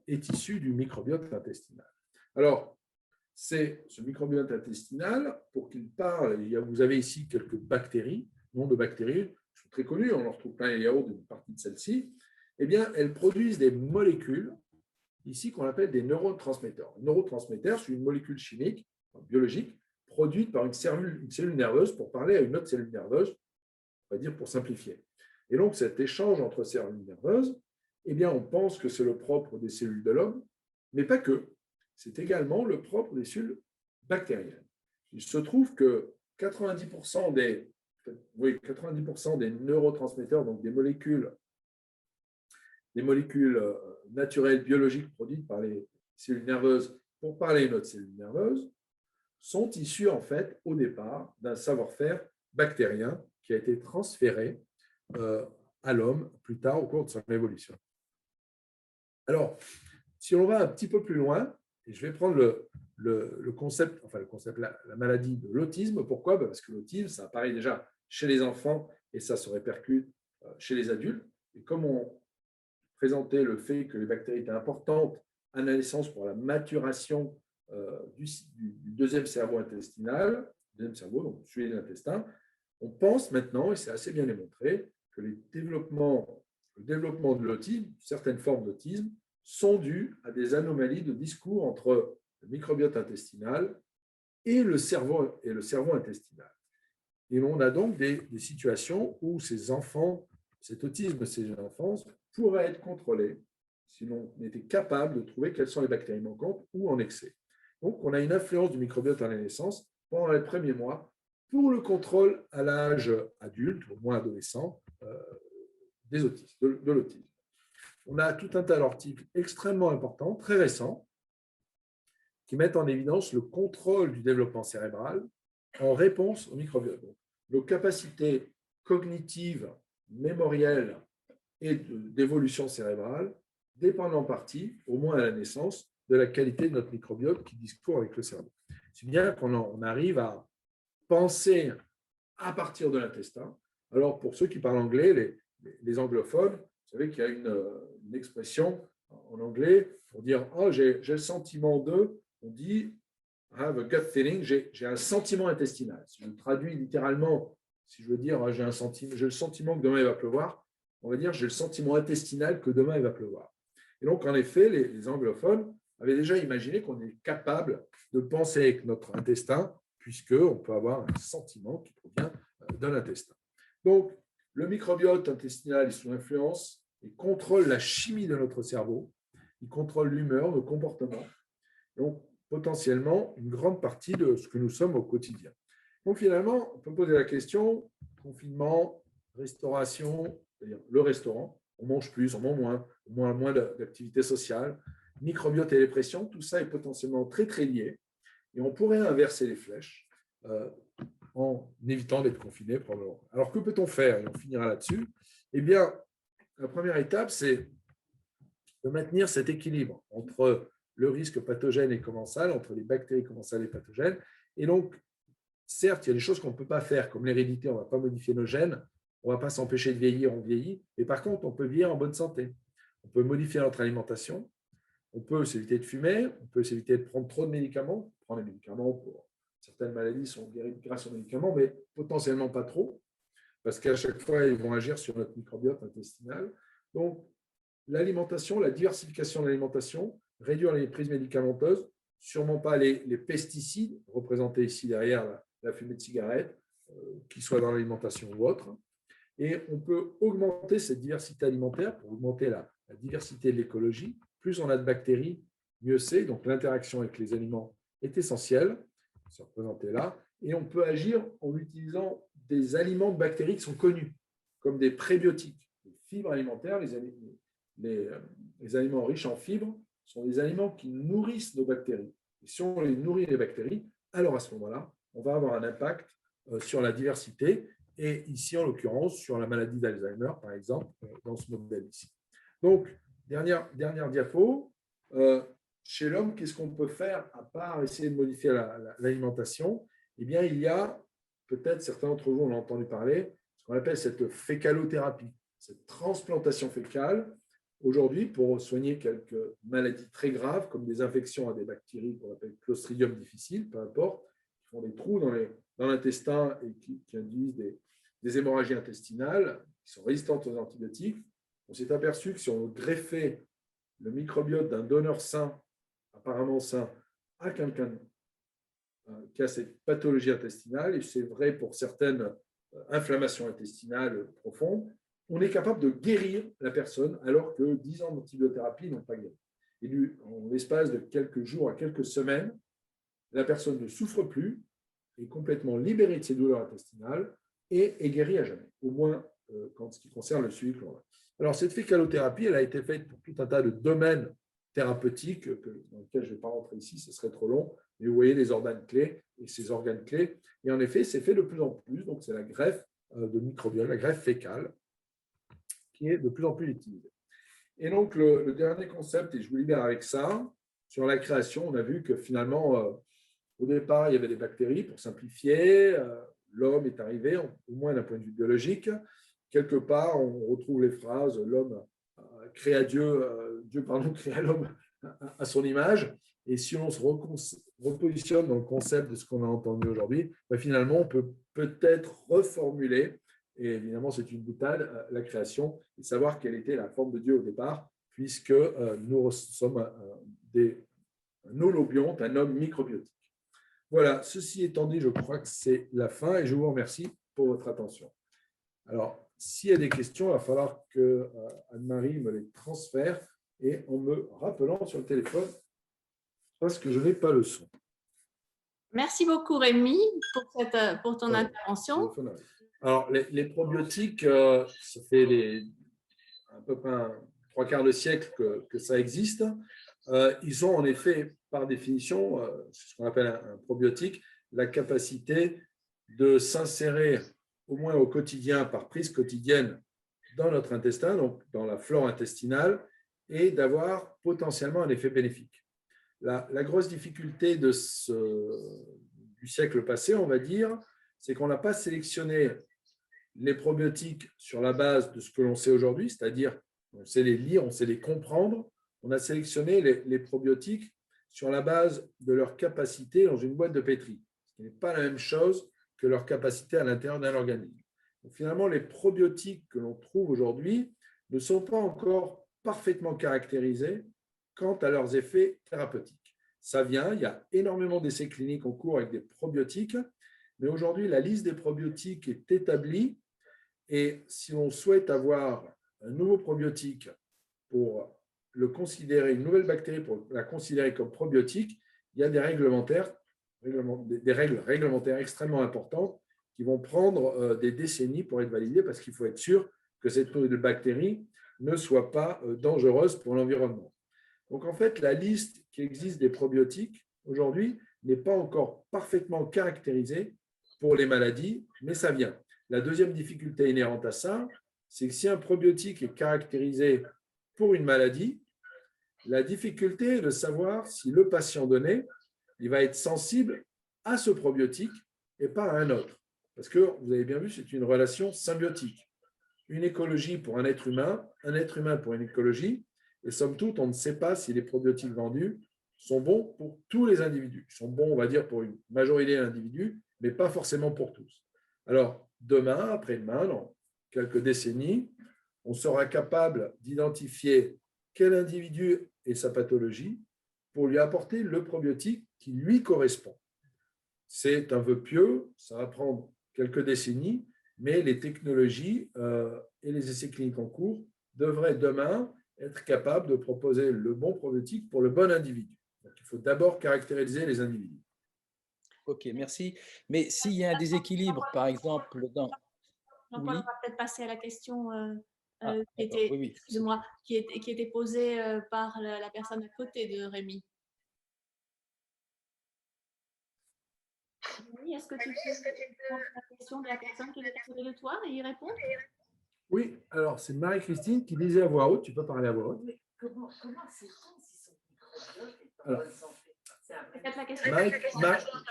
est issu du microbiote intestinal. Alors, c'est ce microbiote intestinal, pour qu'il parle, vous avez ici quelques bactéries, nom de bactéries, qui sont très connues, on en retrouve plein les yaourts d'une partie de celles-ci, eh bien, elles produisent des molécules, ici qu'on appelle des neurotransmetteurs. Un neurotransmetteur, c'est une molécule chimique, biologique, produite par une cellule nerveuse pour parler à une autre cellule nerveuse, on va dire pour simplifier. Et donc, cet échange entre cellules nerveuses, eh bien, on pense que c'est le propre des cellules de l'homme, mais pas que. C'est également le propre des cellules bactériennes. Il se trouve que 90% des neurotransmetteurs, donc des molécules naturelles, biologiques produites par les cellules nerveuses pour parler une autre cellule nerveuse, sont issues en fait au départ d'un savoir-faire bactérien qui a été transféré à l'homme plus tard au cours de son évolution. Alors, si on va un petit peu plus loin, et je vais prendre le concept, la maladie de l'autisme. Pourquoi? Parce que l'autisme, ça apparaît déjà chez les enfants et ça se répercute chez les adultes. Et comme on présentait le fait que les bactéries étaient importantes à la naissance pour la maturation du deuxième cerveau intestinal, deuxième cerveau, donc celui de l'intestin, on pense maintenant, et c'est assez bien démontré, que le développement de l'autisme, certaines formes d'autisme, sont dus à des anomalies de discours entre le microbiote intestinal et le cerveau intestinal. Et on a donc des situations où ces enfants, cet autisme, ces enfants, pourraient être contrôlés si l'on était capable de trouver quelles sont les bactéries manquantes ou en excès. Donc, on a une influence du microbiote à la naissance pendant les premiers mois pour le contrôle à l'âge adulte, au moins adolescent, des autistes, de l'autisme. On a tout un tas d'articles extrêmement importants, très récents, qui mettent en évidence le contrôle du développement cérébral en réponse au microbiote. Donc, nos capacités cognitives, mémorielles et d'évolution cérébrale dépendent en partie, au moins à la naissance, de la qualité de notre microbiote qui discourt avec le cerveau. C'est bien qu'on arrive à penser à partir de l'intestin. Alors, pour ceux qui parlent anglais, les anglophones, vous savez qu'il y a une expression en anglais pour dire « Oh, j'ai le sentiment de… » On dit « I have a gut feeling », j'ai un sentiment intestinal. Si je traduis littéralement, si je veux dire « j'ai le sentiment que demain il va pleuvoir », on va dire « j'ai le sentiment intestinal que demain il va pleuvoir ». Et donc, en effet, les anglophones avaient déjà imaginé qu'on est capable de penser avec notre intestin, puisqu'on peut avoir un sentiment qui provient de l'intestin. Donc, le microbiote intestinal est sous influence et contrôle la chimie de notre cerveau, il contrôle l'humeur, le comportement, donc potentiellement une grande partie de ce que nous sommes au quotidien. Donc finalement, on peut poser la question, confinement, restauration, c'est-à-dire le restaurant, on mange plus, on mange moins d'activité sociale, microbiote et dépression, tout ça est potentiellement très très lié et on pourrait inverser les flèches en évitant d'être confiné probablement. Alors, que peut-on faire? Et on finira là-dessus. Eh bien, la première étape, c'est de maintenir cet équilibre entre le risque pathogène et commensal, entre les bactéries commensales et pathogènes. Et donc, certes, il y a des choses qu'on ne peut pas faire, comme l'hérédité, on ne va pas modifier nos gènes, on ne va pas s'empêcher de vieillir, on vieillit, mais par contre, on peut vieillir en bonne santé. On peut modifier notre alimentation, on peut s'éviter de fumer, on peut s'éviter de prendre trop de médicaments, prendre des médicaments pour… Certaines maladies sont guéries grâce aux médicaments, mais potentiellement pas trop, parce qu'à chaque fois, ils vont agir sur notre microbiote intestinal. Donc, l'alimentation, la diversification de l'alimentation, réduire les prises médicamenteuses, sûrement pas les pesticides, représentés ici derrière la fumée de cigarette, qu'ils soient dans l'alimentation ou autre. Et on peut augmenter cette diversité alimentaire pour augmenter la diversité de l'écologie. Plus on a de bactéries, mieux c'est. Donc, l'interaction avec les aliments est essentielle. C'est représenté là, et on peut agir en utilisant des aliments de bactéries qui sont connus, comme des prébiotiques. Les fibres alimentaires, les aliments riches en fibres, sont des aliments qui nourrissent nos bactéries. Et si on les nourrit, les bactéries, alors à ce moment-là, on va avoir un impact sur la diversité, et ici, en l'occurrence, sur la maladie d'Alzheimer, par exemple, dans ce modèle ici. Donc, dernière diapo. Chez l'homme, qu'est-ce qu'on peut faire à part essayer de modifier l'alimentation? Eh bien, il y a, peut-être certains d'entre vous en ont entendu parler, ce qu'on appelle cette fécalothérapie, cette transplantation fécale, aujourd'hui pour soigner quelques maladies très graves, comme des infections à des bactéries qu'on appelle Clostridium difficile, peu importe, qui font des trous dans l'intestin et qui induisent des hémorragies intestinales, qui sont résistantes aux antibiotiques. On s'est aperçu que si on greffait le microbiote d'un donneur sain, apparemment sain, à quelqu'un qui a cette pathologie intestinale, et c'est vrai pour certaines inflammations intestinales profondes, on est capable de guérir la personne alors que 10 ans d'antibiothérapie n'ont pas guéri. Et en l'espace de quelques jours à quelques semaines, la personne ne souffre plus, est complètement libérée de ses douleurs intestinales et est guérie à jamais, au moins en ce qui concerne le suivi chloral. Alors, cette fécalothérapie, elle a été faite pour tout un tas de domaines thérapeutiques dans lesquelles je ne vais pas rentrer ici, ce serait trop long, mais vous voyez les organes clés et ces organes clés. Et en effet, c'est fait de plus en plus, donc c'est la greffe de microbiote, la greffe fécale, qui est de plus en plus utilisée. Et donc, le dernier concept, et je vous libère avec ça, sur la création, on a vu que finalement, au départ, il y avait des bactéries, pour simplifier, l'homme est arrivé, au moins d'un point de vue biologique. Quelque part, on retrouve les phrases « l'homme créa Dieu, Dieu créa l'homme à son image ». Et si on se repositionne dans le concept de ce qu'on a entendu aujourd'hui, finalement, on peut peut-être reformuler, et évidemment, c'est une boutade, la création, et savoir quelle était la forme de Dieu au départ, puisque nous sommes un holobionte, un homme microbiotique. Voilà, ceci étant dit, je crois que c'est la fin et je vous remercie pour votre attention. Alors, s'il y a des questions, il va falloir que Anne-Marie me les transfère et en me rappelant sur le téléphone parce que je n'ai pas le son. Merci beaucoup, Rémi, pour ton intervention. Alors, les probiotiques, ça fait à peu près 3/4 de siècle que ça existe. Ils ont en effet, par définition, ce qu'on appelle un probiotique, la capacité de s'insérer au moins au quotidien, par prise quotidienne, dans notre intestin, donc dans la flore intestinale, et d'avoir potentiellement un effet bénéfique. La grosse difficulté du siècle passé, on va dire, c'est qu'on n'a pas sélectionné les probiotiques sur la base de ce que l'on sait aujourd'hui, c'est-à-dire on sait les lire, on sait les comprendre. On a sélectionné les probiotiques sur la base de leur capacité dans une boîte de pétri, ce qui n'est pas la même chose que leur capacité à l'intérieur d'un organisme. Donc, finalement, les probiotiques que l'on trouve aujourd'hui ne sont pas encore parfaitement caractérisés quant à leurs effets thérapeutiques. Ça vient, il y a énormément d'essais cliniques en cours avec des probiotiques, mais aujourd'hui, la liste des probiotiques est établie et si on souhaite avoir un nouveau probiotique pour le considérer, une nouvelle bactérie pour la considérer comme probiotique, il y a des règles réglementaires extrêmement importantes qui vont prendre des décennies pour être validées parce qu'il faut être sûr que cette nouvelle bactérie ne soit pas dangereuse pour l'environnement. Donc en fait, la liste qui existe des probiotiques aujourd'hui n'est pas encore parfaitement caractérisée pour les maladies, mais ça vient. La deuxième difficulté inhérente à ça, c'est que si un probiotique est caractérisé pour une maladie, la difficulté est de savoir si le patient donné, il va être sensible à ce probiotique et pas à un autre. Parce que, vous avez bien vu, c'est une relation symbiotique. Une écologie pour un être humain pour une écologie, et somme toute, on ne sait pas si les probiotiques vendus sont bons pour tous les individus. Ils sont bons, on va dire, pour une majorité d'individus, mais pas forcément pour tous. Alors, demain, après-demain, dans quelques décennies, on sera capable d'identifier quel individu et sa pathologie pour lui apporter le probiotique qui lui correspond. C'est un vœu pieux, ça va prendre quelques décennies, mais les technologies et les essais cliniques en cours devraient demain être capables de proposer le bon probiotique pour le bon individu. Donc, il faut d'abord caractériser les individus. Ok, merci. Mais s'il y a un déséquilibre, par exemple, dans… Jean-Paul, on va peut-être passer à la question qui était posée par la personne à côté de Rémi. Oui, est-ce que tu peux répondre à la question de la personne qui est à côté de toi et y répondre? Oui, alors c'est Marie-Christine qui disait à voix haute, tu peux parler à voix haute. Comment sait-on si son microbiote est en bonne santé?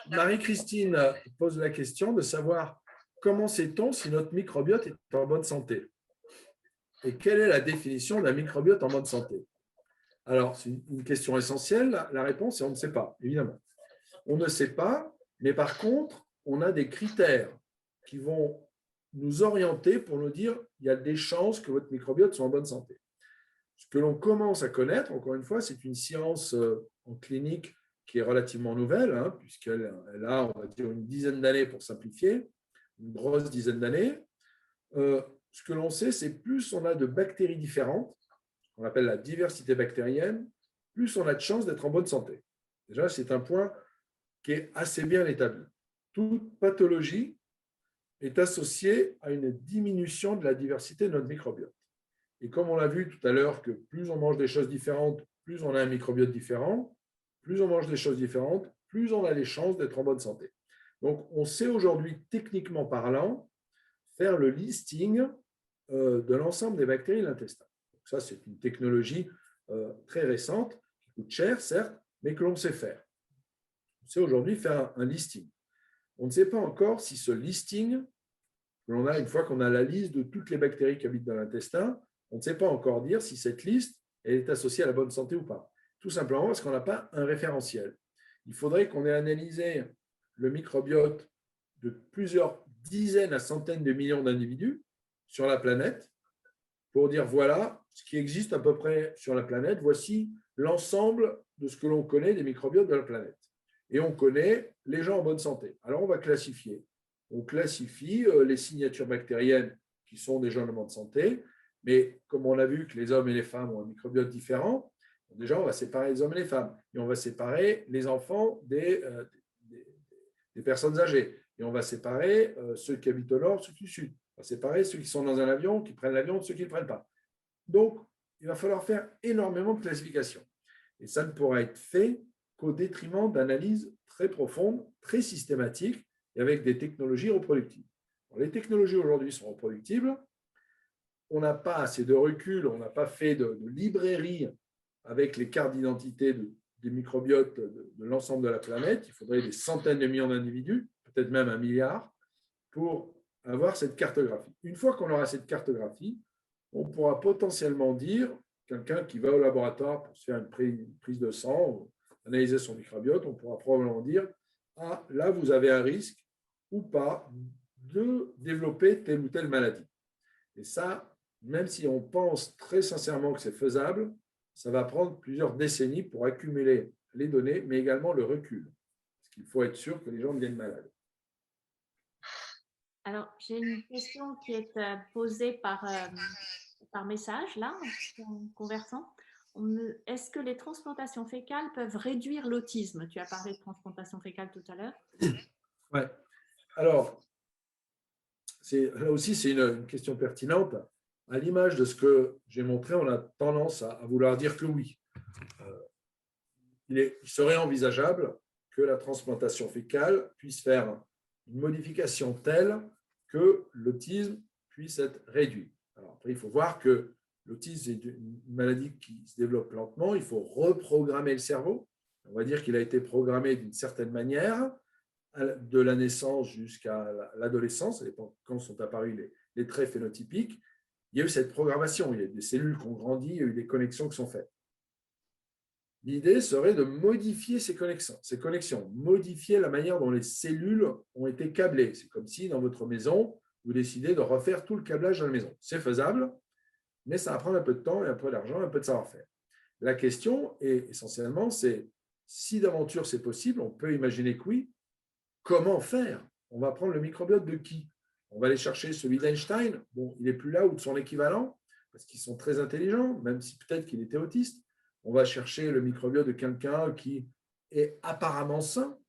Marie-Christine pose la question de savoir comment sait-on si notre microbiote est en bonne santé et quelle est la définition d'un microbiote en bonne santé. Alors, c'est une question essentielle. La réponse est on ne sait pas, évidemment. On ne sait pas, mais par contre, on a des critères qui vont nous orienter pour nous dire il y a des chances que votre microbiote soit en bonne santé. Ce que l'on commence à connaître, encore une fois, c'est une science en clinique qui est relativement nouvelle, puisqu'elle a, on va dire, une dizaine d'années pour simplifier, une grosse dizaine d'années. Ce que l'on sait, c'est plus on a de bactéries différentes, on appelle la diversité bactérienne, plus on a de chances d'être en bonne santé. Déjà, c'est un point qui est assez bien établi. Toute pathologie est associée à une diminution de la diversité de notre microbiote. Et comme on l'a vu tout à l'heure, que plus on mange des choses différentes, plus on a un microbiote différent, plus on mange des choses différentes, plus on a les chances d'être en bonne santé. Donc, on sait aujourd'hui, techniquement parlant, faire le listing de l'ensemble des bactéries de l'intestin. Ça, c'est une technologie très récente, qui coûte cher, certes, mais que l'on sait faire. On sait aujourd'hui faire un listing. On ne sait pas encore si ce listing, que l'on a une fois qu'on a la liste de toutes les bactéries qui habitent dans l'intestin, on ne sait pas encore dire si cette liste elle est associée à la bonne santé ou pas. Tout simplement parce qu'on n'a pas un référentiel. Il faudrait qu'on ait analysé le microbiote de plusieurs dizaines à centaines de millions d'individus sur la planète pour dire voilà ce qui existe à peu près sur la planète, voici l'ensemble de ce que l'on connaît des microbiotes de la planète. Et on connaît les gens en bonne santé. Alors on va classifier. On classifie les signatures bactériennes qui sont des gens en bonne santé, mais comme on a vu que les hommes et les femmes ont un microbiote différent, déjà on va séparer les hommes et les femmes, et on va séparer les enfants des personnes âgées, et on va séparer ceux qui habitent au nord, ceux qui habitent au sud, on va séparer ceux qui sont dans un avion, qui prennent l'avion, de ceux qui ne le prennent pas. Donc, il va falloir faire énormément de classification. Et ça ne pourra être fait qu'au détriment d'analyses très profondes, très systématiques, et avec des technologies reproductibles. Alors, les technologies aujourd'hui sont reproductibles. On n'a pas assez de recul, on n'a pas fait de librairie avec les cartes d'identité des microbiotes de l'ensemble de la planète. Il faudrait des centaines de millions d'individus, peut-être même 1 milliard, pour avoir cette cartographie. Une fois qu'on aura cette cartographie, on pourra potentiellement dire, quelqu'un qui va au laboratoire pour se faire une prise de sang, analyser son microbiote, on pourra probablement dire, ah, là, vous avez un risque ou pas de développer telle ou telle maladie. Et ça, même si on pense très sincèrement que c'est faisable, ça va prendre plusieurs décennies pour accumuler les données, mais également le recul. Parce qu'il faut être sûr que les gens deviennent malades. Alors, j'ai une question qui est posée par message, là, en conversant. Est-ce que les transplantations fécales peuvent réduire l'autisme? Tu as parlé de transplantation fécale tout à l'heure. Oui. Alors, là aussi, c'est une question pertinente. À l'image de ce que j'ai montré, on a tendance à vouloir dire que oui. Il serait envisageable que la transplantation fécale puisse faire une modification telle que l'autisme puisse être réduit. Alors après, il faut voir que l'autisme est une maladie qui se développe lentement. Il faut reprogrammer le cerveau. On va dire qu'il a été programmé d'une certaine manière de la naissance jusqu'à l'adolescence, ça dépend quand sont apparus les traits phénotypiques. Il y a eu cette programmation, il y a des cellules qui ont grandi, il y a eu des connexions qui sont faites. L'idée serait de modifier ces connexions, modifier la manière dont les cellules ont été câblées. C'est comme si dans votre maison, vous décidez de refaire tout le câblage dans la maison. C'est faisable, mais ça va prendre un peu de temps et un peu d'argent, un peu de savoir-faire. La question est essentiellement, c'est si d'aventure c'est possible, on peut imaginer que oui. Comment faire? On va prendre le microbiote de qui? On va aller chercher celui d'Einstein. Bon, il n'est plus là ou de son équivalent, parce qu'ils sont très intelligents, même si peut-être qu'il était autiste. On va chercher le microbiote de quelqu'un qui est apparemment sain.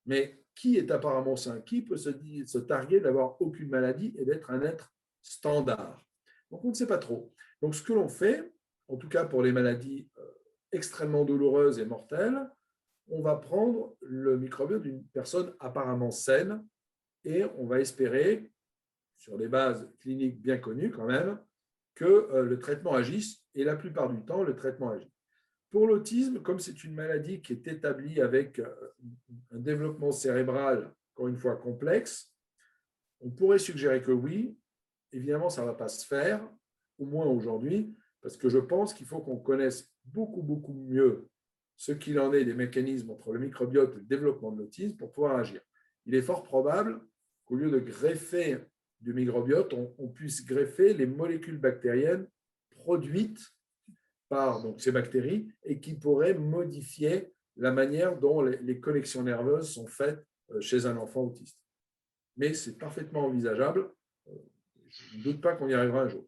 Mais qui est apparemment sain? Qui peut se targuer d'avoir aucune maladie et d'être un être standard? Donc, on ne sait pas trop. Donc, ce que l'on fait, en tout cas pour les maladies extrêmement douloureuses et mortelles, on va prendre le microbiote d'une personne apparemment saine et on va espérer, sur des bases cliniques bien connues quand même, que le traitement agisse et la plupart du temps, le traitement agit. Pour l'autisme, comme c'est une maladie qui est établie avec un développement cérébral, encore une fois, complexe, on pourrait suggérer que oui, évidemment, ça ne va pas se faire, au moins aujourd'hui, parce que je pense qu'il faut qu'on connaisse beaucoup, beaucoup mieux ce qu'il en est des mécanismes entre le microbiote et le développement de l'autisme pour pouvoir agir. Il est fort probable qu'au lieu de greffer du microbiote, on puisse greffer les molécules bactériennes produites par donc, ces bactéries et qui pourraient modifier la manière dont les connexions nerveuses sont faites chez un enfant autiste. Mais c'est parfaitement envisageable. Je ne doute pas qu'on y arrivera un jour.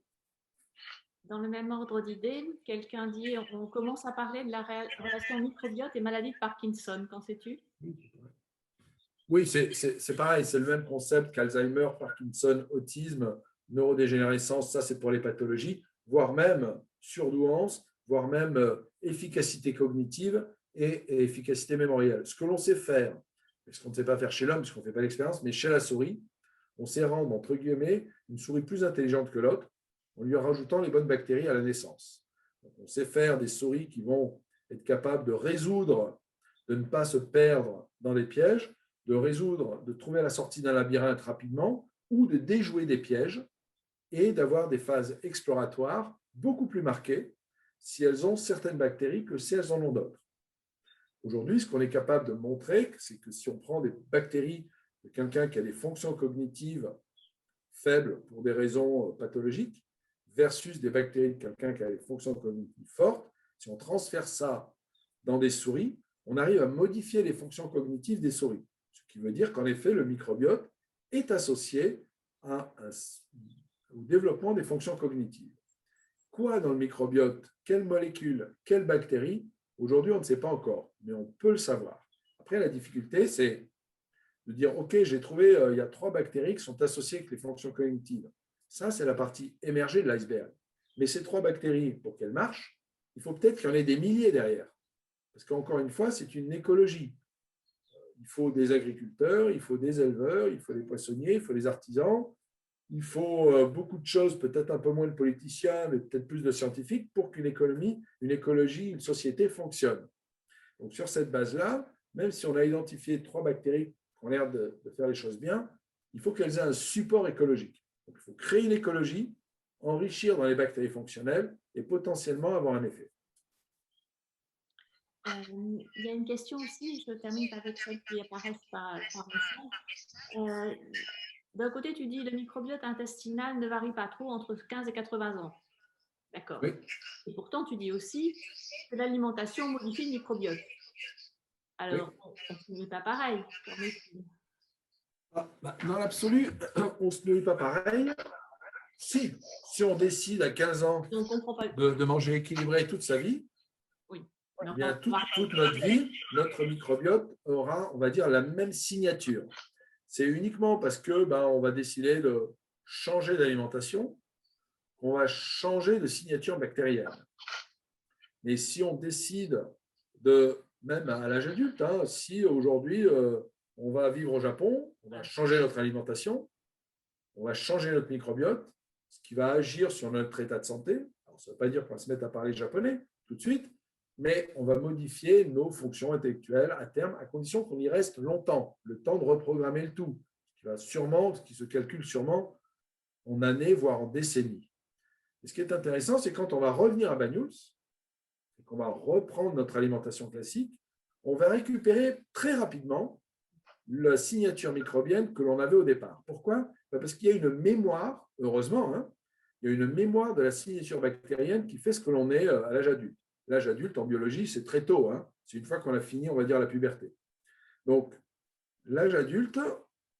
Dans le même ordre d'idées, quelqu'un dit on commence à parler de la relation microbiote et maladie de Parkinson. Qu'en sais-tu? Oui, c'est pareil, c'est le même concept qu'Alzheimer, Parkinson, autisme, neurodégénérescence, ça c'est pour les pathologies, voire même surdouance, voire même efficacité cognitive et efficacité mémorielle. Ce que l'on sait faire, et ce qu'on ne sait pas faire chez l'homme, parce qu'on ne fait pas l'expérience, mais chez la souris, on sait rendre, entre guillemets, une souris plus intelligente que l'autre en lui rajoutant les bonnes bactéries à la naissance. Donc, on sait faire des souris qui vont être capables de résoudre, de ne pas se perdre dans les pièges, de résoudre, de trouver la sortie d'un labyrinthe rapidement ou de déjouer des pièges et d'avoir des phases exploratoires beaucoup plus marquées si elles ont certaines bactéries que si elles en ont d'autres. Aujourd'hui, ce qu'on est capable de montrer, c'est que si on prend des bactéries de quelqu'un qui a des fonctions cognitives faibles pour des raisons pathologiques versus des bactéries de quelqu'un qui a des fonctions cognitives fortes, si on transfère ça dans des souris, on arrive à modifier les fonctions cognitives des souris. Ce qui veut dire qu'en effet, le microbiote est associé au développement des fonctions cognitives. Quoi dans le microbiote? Quelles molécules? Quelles bactéries? Aujourd'hui, on ne sait pas encore, mais on peut le savoir. Après, la difficulté, c'est de dire, OK, j'ai trouvé, il y a 3 bactéries qui sont associées avec les fonctions cognitives. Ça, c'est la partie émergée de l'iceberg. Mais ces 3 bactéries, pour qu'elles marchent, il faut peut-être qu'il y en ait des milliers derrière. Parce qu'encore une fois, c'est une écologie. Il faut des agriculteurs, il faut des éleveurs, il faut des poissonniers, il faut des artisans, il faut beaucoup de choses, peut-être un peu moins de politiciens, mais peut-être plus de scientifiques pour qu'une économie, une écologie, une société fonctionne. Donc, sur cette base-là, même si on a identifié 3 bactéries qui ont l'air de faire les choses bien, il faut qu'elles aient un support écologique. Donc, il faut créer une écologie, enrichir dans les bactéries fonctionnelles et potentiellement avoir un effet. Il y a une question aussi, je termine avec celles qui apparaissent par message. D'un côté, tu dis le microbiote intestinal ne varie pas trop entre 15 et 80 ans. D'accord. Oui. Et pourtant, tu dis aussi que l'alimentation modifie le microbiote. Alors, Oui. on ne se nourrit pas pareil. Dans l'absolu, on ne se nourrit pas pareil. Si on décide à 15 ans de manger équilibré toute sa vie, oui. Eh bien, toute notre vie, notre microbiote aura, on va dire, la même signature. C'est uniquement parce que on va décider de changer d'alimentation qu'on va changer de signature bactérienne. Mais si on décide de, même à l'âge adulte, si aujourd'hui on va vivre au Japon, on va changer notre alimentation, on va changer notre microbiote, ce qui va agir sur notre état de santé. Alors, ça ne veut pas dire qu'on va se mettre à parler japonais tout de suite, mais on va modifier nos fonctions intellectuelles à terme, à condition qu'on y reste longtemps, le temps de reprogrammer le tout, ce qui se calcule sûrement en années, voire en décennies. Et ce qui est intéressant, c'est quand on va revenir à Banyuls, et qu'on va reprendre notre alimentation classique, on va récupérer très rapidement la signature microbienne que l'on avait au départ. Pourquoi? Parce qu'il y a une mémoire, heureusement, il y a une mémoire de la signature bactérienne qui fait ce que l'on est à l'âge adulte. L'âge adulte, en biologie, c'est très tôt. C'est une fois qu'on a fini, on va dire, la puberté. Donc, l'âge adulte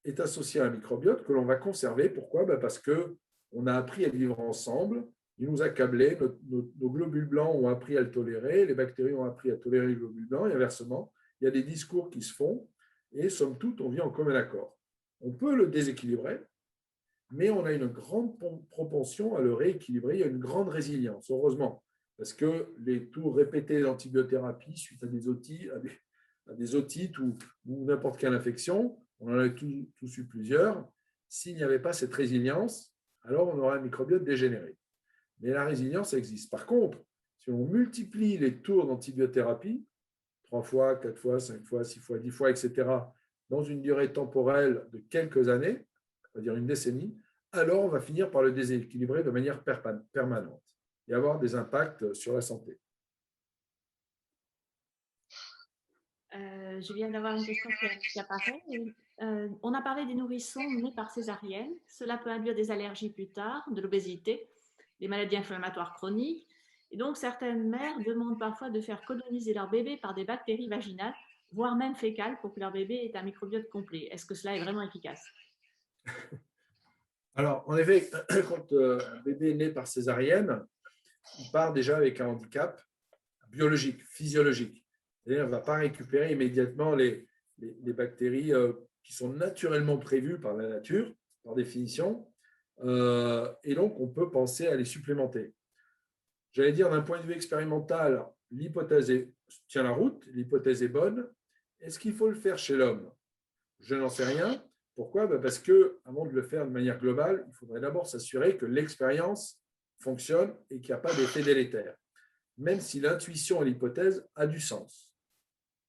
est associé à un microbiote que l'on va conserver. Pourquoi? Parce qu'on a appris à vivre ensemble. Il nous a câblés, nos globules blancs ont appris à le tolérer, les bactéries ont appris à tolérer les globules blancs, et inversement, il y a des discours qui se font, et somme toute, on vit en commun accord. On peut le déséquilibrer, mais on a une grande propension à le rééquilibrer. Il y a une grande résilience, heureusement, parce que les tours répétés d'antibiothérapie suite à des otites ou n'importe quelle infection, on en a tous eu plusieurs. S'il n'y avait pas cette résilience, alors on aurait un microbiote dégénéré. Mais la résilience existe. Par contre, si on multiplie les tours d'antibiothérapie, 3 fois, 4 fois, 5 fois, 6 fois, 10 fois, etc., dans une durée temporelle de quelques années, on va dire une décennie, alors on va finir par le déséquilibrer de manière permanente et avoir des impacts sur la santé. Je viens d'avoir une question qui apparaît. On a parlé des nourrissons nés par césarienne. Cela peut induire des allergies plus tard, de l'obésité, des maladies inflammatoires chroniques. Et donc, certaines mères demandent parfois de faire coloniser leur bébé par des bactéries vaginales, voire même fécales, pour que leur bébé ait un microbiote complet. Est-ce que cela est vraiment efficace? Alors, en effet, quand un bébé est né par césarienne, il part déjà avec un handicap biologique, physiologique. C'est-à-dire, on ne va pas récupérer immédiatement les bactéries qui sont naturellement prévues par la nature, par définition, et donc on peut penser à les supplémenter. J'allais dire, d'un point de vue expérimental, l'hypothèse tient la route, l'hypothèse est bonne. Est-ce qu'il faut le faire chez l'homme? Je n'en sais rien. Pourquoi? Parce qu'avant de le faire de manière globale, il faudrait d'abord s'assurer que l'expérience fonctionne et qu'il n'y a pas d'effet délétère, même si l'intuition et l'hypothèse a du sens.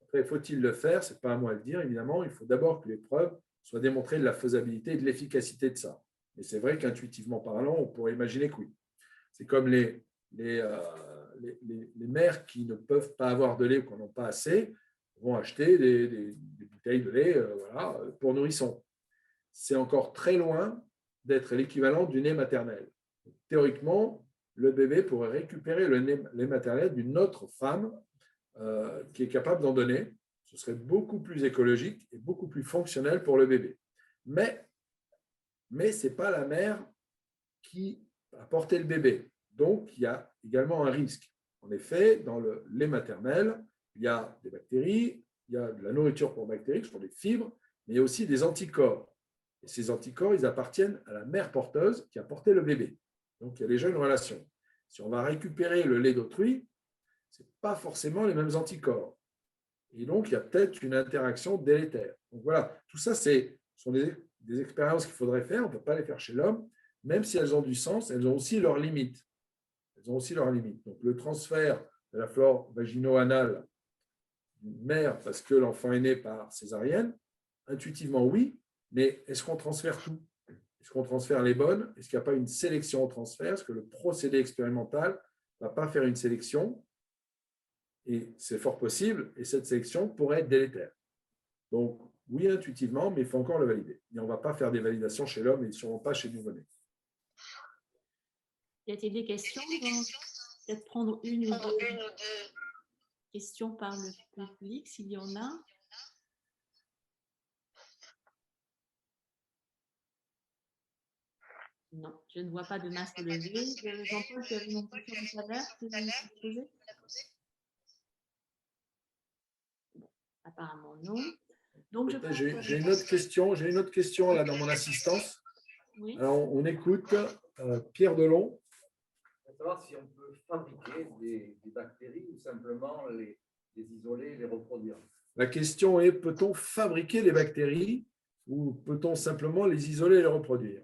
Après, faut-il le faire? Ce n'est pas à moi de le dire, évidemment. Il faut d'abord que les preuves soient démontrées de la faisabilité et de l'efficacité de ça. Mais c'est vrai qu'intuitivement parlant, on pourrait imaginer que oui. C'est comme les mères qui ne peuvent pas avoir de lait ou qui n'en ont pas assez vont acheter des bouteilles de lait voilà, pour nourrissons. C'est encore très loin d'être l'équivalent du lait maternel. Théoriquement, le bébé pourrait récupérer le lait maternel d'une autre femme qui est capable d'en donner. Ce serait beaucoup plus écologique et beaucoup plus fonctionnel pour le bébé. Mais ce n'est pas la mère qui a porté le bébé. Donc, il y a également un risque. En effet, dans le lait maternel, il y a des bactéries, il y a de la nourriture pour bactéries, qui sont des fibres, mais il y a aussi des anticorps. Et ces anticorps, ils appartiennent à la mère porteuse qui a porté le bébé. Donc, il y a déjà une relation. Si on va récupérer le lait d'autrui, ce n'est pas forcément les mêmes anticorps. Et donc, il y a peut-être une interaction délétère. Donc, voilà, tout ça, ce sont des expériences qu'il faudrait faire. On ne peut pas les faire chez l'homme, même si elles ont du sens, elles ont aussi leurs limites. Elles ont aussi leurs limites. Donc, le transfert de la flore vagino-anale d'une mère parce que l'enfant est né par césarienne, intuitivement, oui, mais est-ce qu'on transfère tout? Est-ce qu'on transfère les bonnes? Est-ce qu'il n'y a pas une sélection au transfert? Est-ce que le procédé expérimental ne va pas faire une sélection? Et c'est fort possible, et cette sélection pourrait être délétère. Donc, oui, intuitivement, mais il faut encore le valider. Et on ne va pas faire des validations chez l'homme et sûrement pas chez le nouveau-né. Y a-t-il des questions? Peut-être prendre une ou deux questions par le public, s'il y en a. Non, je ne vois pas de main se lever. Jean-Paul, tu avais une question tout à l'heure que tu voulais poser? Bon, apparemment non. Donc, j'ai une autre question là dans mon assistance. Oui. Alors, on écoute Pierre Delon. Je veux savoir si on peut fabriquer des bactéries ou simplement les isoler et les reproduire. La question est, peut-on fabriquer des bactéries ou peut-on simplement les isoler et les reproduire?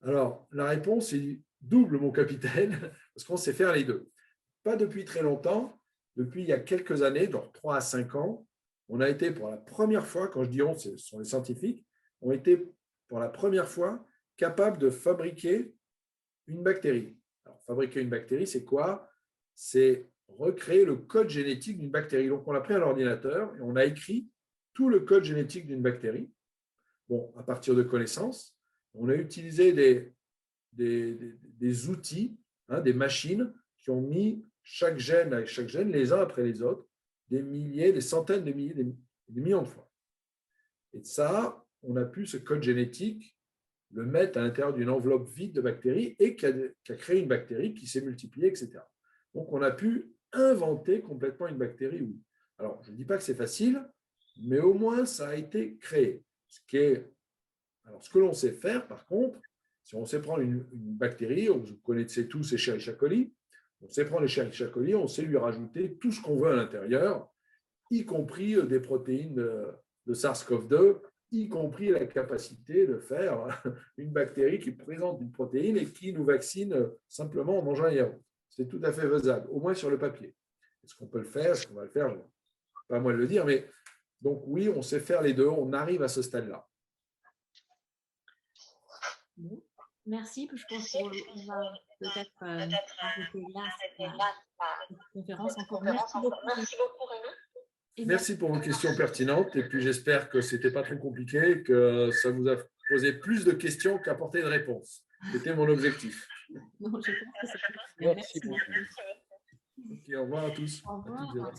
Alors, la réponse est double, mon capitaine, parce qu'on sait faire les deux. Pas depuis très longtemps, depuis il y a quelques années, genre 3 à 5 ans, on a été pour la première fois, quand je dis on, ce sont les scientifiques, ont été pour la première fois capables de fabriquer une bactérie. Alors, fabriquer une bactérie, c'est quoi? C'est recréer le code génétique d'une bactérie. Donc, on a pris un ordinateur et on a écrit tout le code génétique d'une bactérie. Bon, à partir de connaissances, on a utilisé des outils, des machines qui ont mis chaque gène avec chaque gène, les uns après les autres, des milliers, des centaines de milliers, des millions de fois. Et de ça, on a pu, ce code génétique, le mettre à l'intérieur d'une enveloppe vide de bactéries et qui a créé une bactérie qui s'est multipliée, etc. Donc, on a pu inventer complètement une bactérie, oui. Alors, je ne dis pas que c'est facile, mais au moins, ça a été créé. Alors, ce que l'on sait faire, par contre, si on sait prendre une bactérie, vous connaissez tous Escherichia coli, on sait prendre Escherichia coli, on sait lui rajouter tout ce qu'on veut à l'intérieur, y compris des protéines de SARS-CoV-2, y compris la capacité de faire une bactérie qui présente une protéine et qui nous vaccine simplement en mangeant un yaourt. C'est tout à fait faisable, au moins sur le papier. Est-ce qu'on peut le faire? Est-ce qu'on va le faire? Pas à moi de le dire, mais donc oui, on sait faire les deux, on arrive à ce stade-là. Bon, merci. Je pense qu'on va peut-être arrêter là cette conférence. Encore merci beaucoup. Merci pour vos questions pertinentes et puis j'espère que ce n'était pas trop compliqué, que ça vous a posé plus de questions qu'apporté de réponses. C'était mon objectif. Non, je pense que c'est Merci beaucoup. Okay, au revoir à tous. Au revoir.